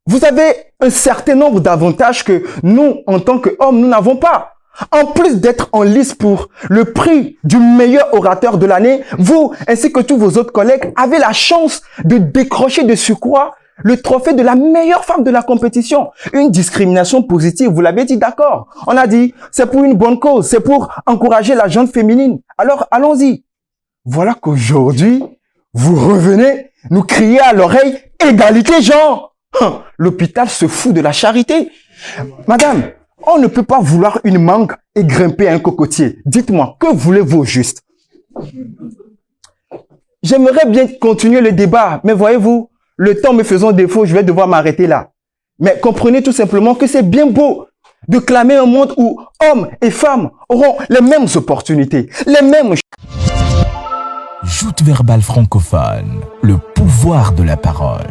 [SPEAKER 9] vous avez un certain nombre d'avantages que nous, en tant qu'hommes, nous n'avons pas. En plus d'être en lice pour le prix du meilleur orateur de l'année, vous, ainsi que tous vos autres collègues, avez la chance de décrocher de surcroît le trophée de la meilleure femme de la compétition. Une discrimination positive, vous l'avez dit, d'accord. On a dit, c'est pour une bonne cause, c'est pour encourager la gente féminine. Alors, allons-y. Voilà qu'aujourd'hui, vous revenez nous crier à l'oreille, égalité genre. L'hôpital se fout de la charité. Madame, on ne peut pas vouloir une mangue et grimper un cocotier. Dites-moi, que voulez-vous au juste? J'aimerais bien continuer le débat, mais voyez-vous, le temps me faisant défaut, je vais devoir m'arrêter là. Mais comprenez tout simplement que c'est bien beau de clamer un monde où hommes et femmes auront les mêmes opportunités, les mêmes...
[SPEAKER 2] Joute verbale francophone, le pouvoir de la parole.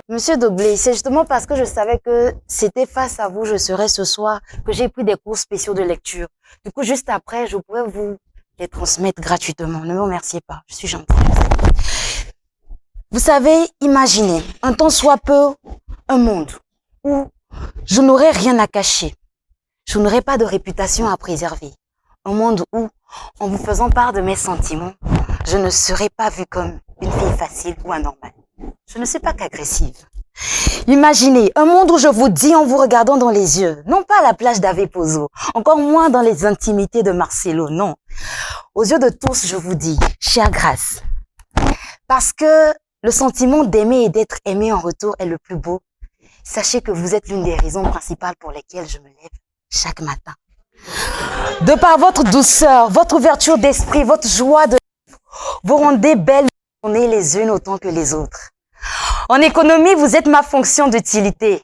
[SPEAKER 7] Monsieur Doblé, c'est justement parce que je savais que c'était face à vous, je serais ce soir, que j'ai pris des cours spéciaux de lecture. Du coup, juste après, je pourrais vous les transmettre gratuitement. Ne me remerciez pas, je suis gentille. Vous savez, imaginez, un tant soit peu, un monde où je n'aurais rien à cacher. Je n'aurais pas de réputation à préserver. Un monde où, en vous faisant part de mes sentiments, je ne serais pas vue comme une fille facile ou anormale. Je ne suis pas qu'agressive. Imaginez un monde où je vous dis en vous regardant dans les yeux, non pas à la plage d'Avepozo, encore moins dans les intimités de Marcelo, non. Aux yeux de tous, je vous dis, chère Grâce, parce que le sentiment d'aimer et d'être aimé en retour est le plus beau, sachez que vous êtes l'une des raisons principales pour lesquelles je me lève chaque matin. De par votre douceur, votre ouverture d'esprit, votre joie de vivre, vous rendez belles journées les unes autant que les autres. En économie, vous êtes ma fonction d'utilité.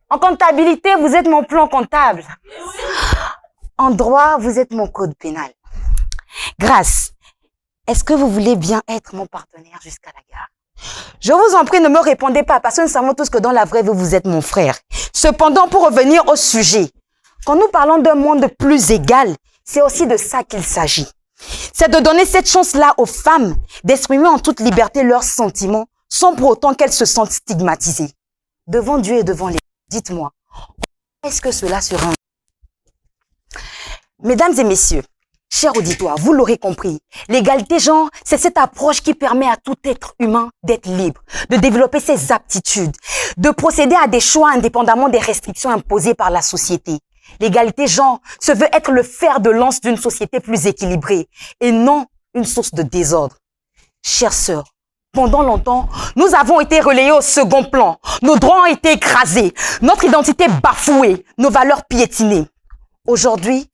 [SPEAKER 7] En comptabilité, vous êtes mon plan comptable. En droit, vous êtes mon code pénal. Grâce, est-ce que vous voulez bien être mon partenaire jusqu'à la gare? Je vous en prie, ne me répondez pas, parce que nous savons tous que dans la vraie vie, vous êtes mon frère. Cependant, pour revenir au sujet, quand nous parlons d'un monde plus égal, c'est aussi de ça qu'il s'agit. C'est de donner cette chance-là aux femmes d'exprimer en toute liberté leurs sentiments, sans pour autant qu'elles se sentent stigmatisées. Devant Dieu et devant les... Dites-moi, est-ce que cela sera un... Mesdames et messieurs, chers auditoires, vous l'aurez compris, l'égalité genre, c'est cette approche qui permet à tout être humain d'être libre, de développer ses aptitudes, de procéder à des choix indépendamment des restrictions imposées par la société. L'égalité genre se veut être le fer de lance d'une société plus équilibrée et non une source de désordre. Chères sœurs, pendant longtemps, nous avons été relayés au second plan. Nos droits ont été écrasés, notre identité bafouée, nos valeurs piétinées. Aujourd'hui,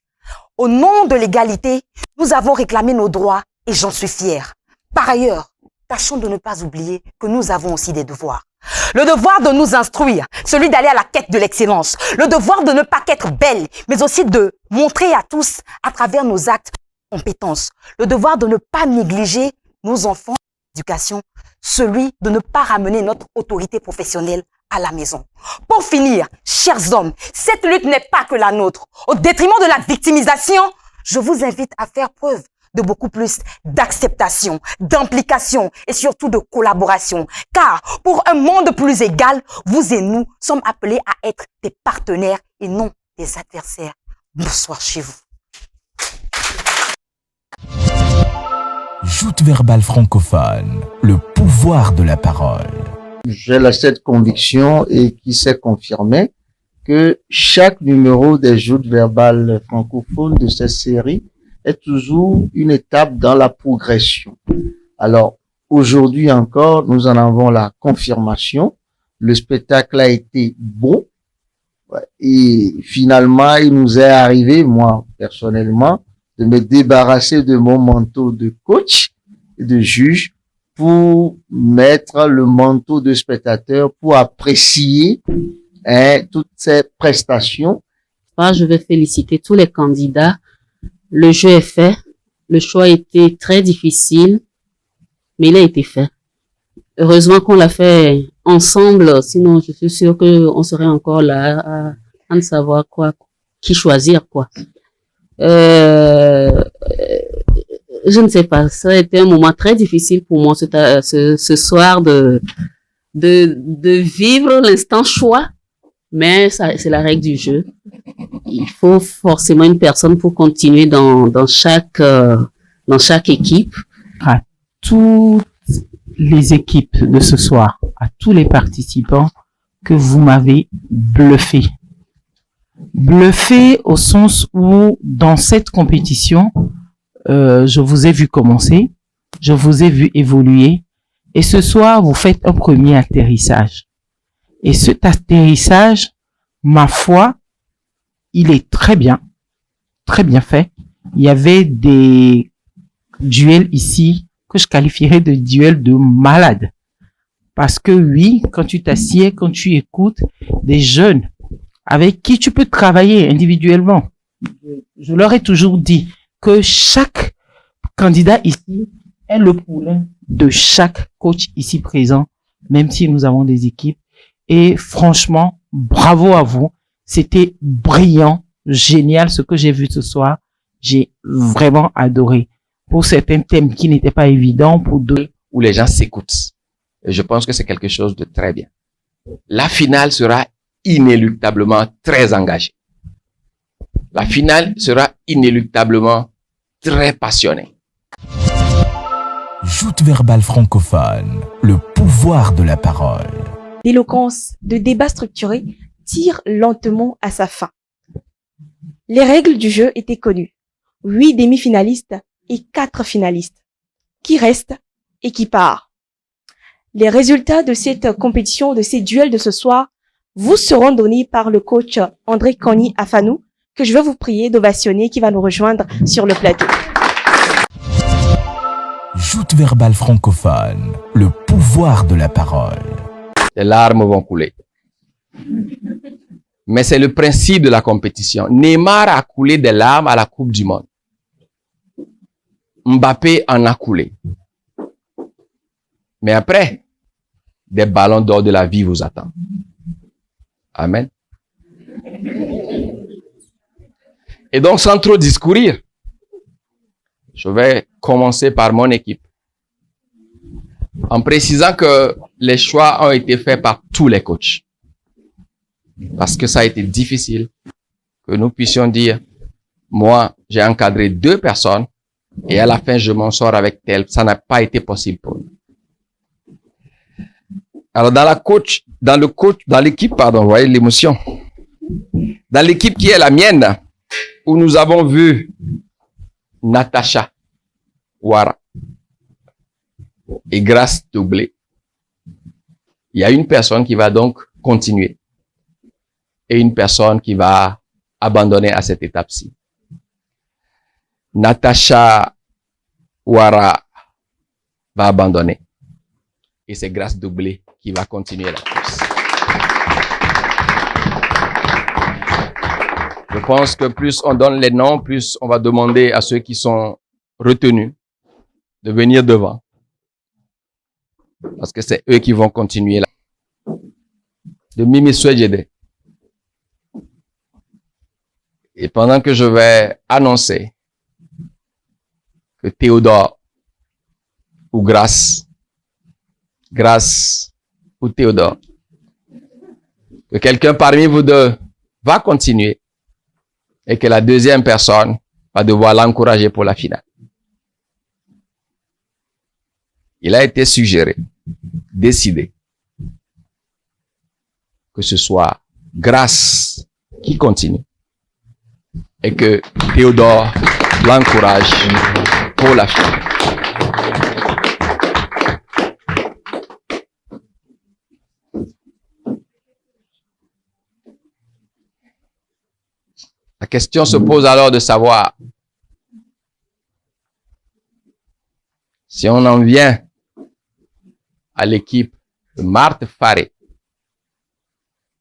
[SPEAKER 7] au nom de l'égalité, nous avons réclamé nos droits et j'en suis fière. Par ailleurs,
[SPEAKER 5] tâchons de ne pas oublier que nous avons aussi des devoirs. Le devoir de nous instruire, celui d'aller à la quête de l'excellence, le devoir de ne pas qu'être belle, mais aussi de montrer à tous, à travers nos actes, compétences, le devoir de ne pas négliger nos enfants, l'éducation, celui de ne pas ramener notre autorité professionnelle à la maison. Pour finir, chers hommes, cette lutte n'est pas que la nôtre. Au détriment de la victimisation, je vous invite à faire preuve de beaucoup plus d'acceptation, d'implication et surtout de collaboration. Car pour un monde plus égal, vous et nous sommes appelés à être des partenaires et non des adversaires. Bonsoir chez vous.
[SPEAKER 2] Joute verbale francophone, le pouvoir de la parole.
[SPEAKER 10] J'ai cette conviction et qui s'est confirmée que chaque numéro des joutes verbales francophones de cette série est toujours une étape dans la progression. Alors, aujourd'hui encore, nous en avons la confirmation. Le spectacle a été bon. Et finalement, il nous est arrivé, moi, personnellement, de me débarrasser de mon manteau de coach et de juge pour mettre le manteau de spectateur, pour apprécier toutes ces prestations.
[SPEAKER 11] Je vais féliciter tous les candidats. Le jeu est fait. Le choix était très difficile, mais il a été fait. Heureusement qu'on l'a fait ensemble, sinon je suis sûre qu'on serait encore là à ne savoir qui choisir, quoi. Je ne sais pas, ça a été un moment très difficile pour moi ce soir de vivre l'instant choix, mais ça, c'est la règle du jeu. Il faut forcément une personne pour continuer dans chaque équipe.
[SPEAKER 12] À toutes les équipes de ce soir, à tous les participants, que vous m'avez bluffé. Bluffé au sens où, dans cette compétition, je vous ai vu commencer, je vous ai vu évoluer, et ce soir, vous faites un premier atterrissage. Et cet atterrissage, ma foi, il est très bien fait. Il y avait des duels ici que je qualifierais de duels de malades. Parce que oui, quand tu t'assieds, quand tu écoutes des jeunes avec qui tu peux travailler individuellement, je leur ai toujours dit que chaque candidat ici est le poulain de chaque coach ici présent, même si nous avons des équipes. Et franchement, bravo à vous. C'était brillant, génial ce que j'ai vu ce soir. J'ai vraiment adoré. Pour certains thèmes qui n'étaient pas évidents, pour d'autres.
[SPEAKER 13] Où les gens s'écoutent. Et je pense que c'est quelque chose de très bien. La finale sera inéluctablement très engagée. La finale sera inéluctablement très passionnée.
[SPEAKER 2] Joute verbale francophone, le pouvoir de la parole.
[SPEAKER 1] D'éloquence, de débat structuré tire lentement à sa fin. Les règles du jeu étaient connues. 8 demi-finalistes et 4 finalistes. Qui reste et qui part? Les résultats de cette compétition, de ces duels de ce soir, vous seront donnés par le coach André Kani Afanou, que je vais vous prier d'ovationner, qui va nous rejoindre sur le plateau.
[SPEAKER 2] Joute verbale francophone, le pouvoir de la parole.
[SPEAKER 13] Les larmes vont couler. Mais c'est le principe de la compétition. Neymar a coulé des larmes à la Coupe du Monde. Mbappé en a coulé. Mais après, des ballons d'or de la vie vous attendent. Amen. Et donc, sans trop discourir, je vais commencer par mon équipe. En précisant que les choix ont été faits par tous les coachs. Parce que ça a été difficile que nous puissions dire, moi, j'ai encadré 2 personnes et à la fin, je m'en sors avec tel. Ça n'a pas été possible pour nous. Alors, dans l'équipe, vous voyez l'émotion. Dans l'équipe qui est la mienne, où nous avons vu Natacha Ouara et Grâce Doublé, il y a une personne qui va donc continuer et une personne qui va abandonner à cette étape-ci. Natacha Ouara va abandonner. et c'est grâce doublée qui va continuer la course. Je pense que plus on donne les noms, plus on va demander à ceux qui sont retenus de venir devant. Parce que c'est eux qui vont continuer là. De Mimi Swedjede. Et pendant que je vais annoncer que Théodore ou Grâce ou Théodore, que quelqu'un parmi vous deux va continuer et que la deuxième personne va devoir l'encourager pour la finale. Il a été suggéré, décidé, que ce soit Grâce qui continue et que Théodore l'encourage pour la finale. La question se pose alors de savoir si on en vient à l'équipe de Marthe Faré.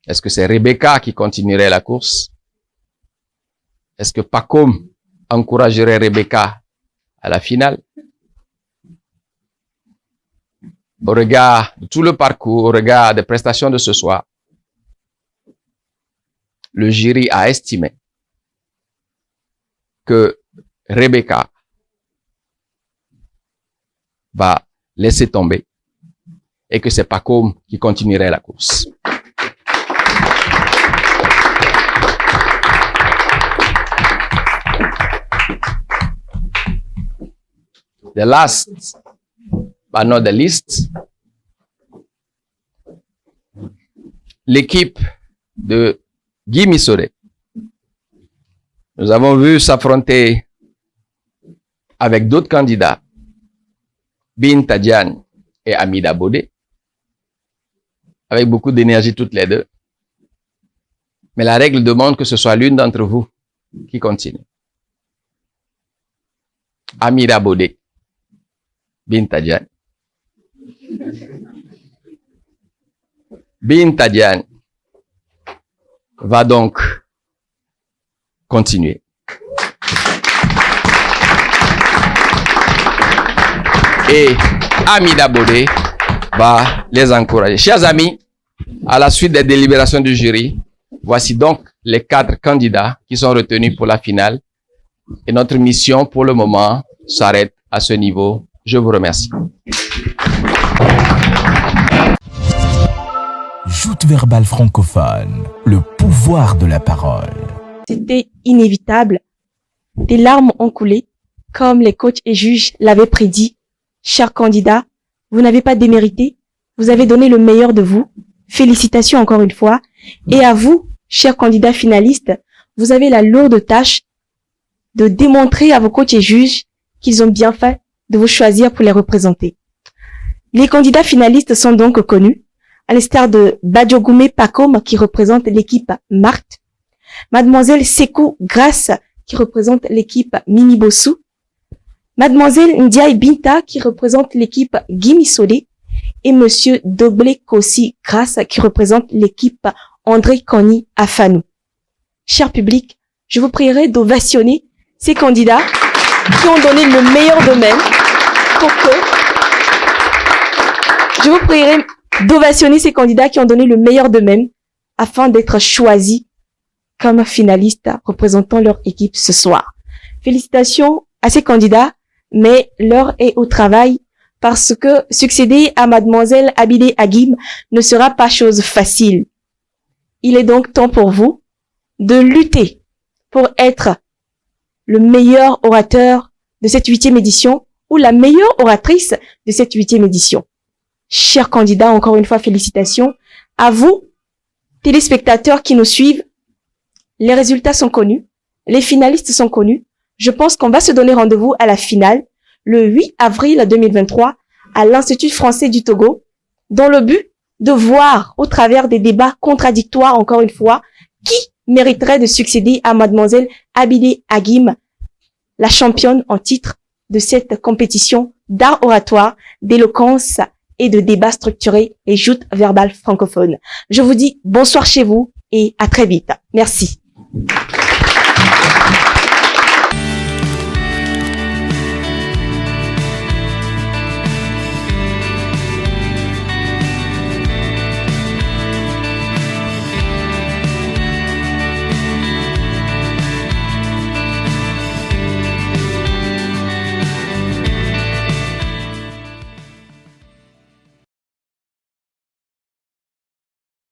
[SPEAKER 13] Est-ce que c'est Rebecca qui continuerait la course? Est-ce que Pacom encouragerait Rebecca à la finale? Au regard de tout le parcours, au regard des prestations de ce soir, le jury a estimé que Rebecca va laisser tomber et que c'est Pacom qui continuerait la course. The last but not the least, l'équipe de Guy Missore. Nous avons vu s'affronter avec d'autres candidats, Binta Diagne et Amida Bodé, avec beaucoup d'énergie toutes les deux. Mais la règle demande que ce soit l'une d'entre vous qui continue. Amida Bodé, Binta Diagne. Binta Diagne va donc continuer. Et Amida Bodé va les encourager. Chers amis, à la suite des délibérations du jury, voici donc les 4 candidats qui sont retenus pour la finale. Et notre mission pour le moment s'arrête à ce niveau. Je vous remercie.
[SPEAKER 2] Joute verbale francophone, le pouvoir de la parole.
[SPEAKER 1] C'était inévitable. Des larmes ont coulé, comme les coachs et juges l'avaient prédit. Chers candidats, vous n'avez pas démérité, vous avez donné le meilleur de vous. Félicitations encore une fois. Et à vous, chers candidats finalistes, vous avez la lourde tâche de démontrer à vos coachs et juges qu'ils ont bien fait de vous choisir pour les représenter. Les candidats finalistes sont donc connus, à l'instar de Badjogoumé Pacom qui représente l'équipe Marthe, Mademoiselle Sekou Grâce qui représente l'équipe Mimi Bossou, Mademoiselle Ndiaye Binta qui représente l'équipe Guy Sodé et Monsieur Doblé Kossi Grâce qui représente l'équipe André Koni Afanou. Cher public, je vous prierai d'ovationner ces candidats qui ont donné le meilleur d'eux-mêmes pour que... Je vous prierai d'ovationner ces candidats qui ont donné le meilleur d'eux-mêmes afin d'être choisis comme finalistes représentant leur équipe ce soir. Félicitations à ces candidats, mais l'heure est au travail parce que succéder à Mademoiselle Abidé Agim ne sera pas chose facile. Il est donc temps pour vous de lutter pour être le meilleur orateur de cette 8e édition ou la meilleure oratrice de cette 8e édition. Chers candidats, encore une fois, félicitations. À vous, téléspectateurs qui nous suivent, les résultats sont connus, les finalistes sont connus. Je pense qu'on va se donner rendez-vous à la finale, le 8 avril 2023, à l'Institut français du Togo, dans le but de voir, au travers des débats contradictoires, encore une fois, qui mériterait de succéder à Mademoiselle Abidé Agim, la championne en titre de cette compétition d'art oratoire, d'éloquence et de débats structurés et joutes verbales francophones. Je vous dis bonsoir chez vous et à très vite. Merci.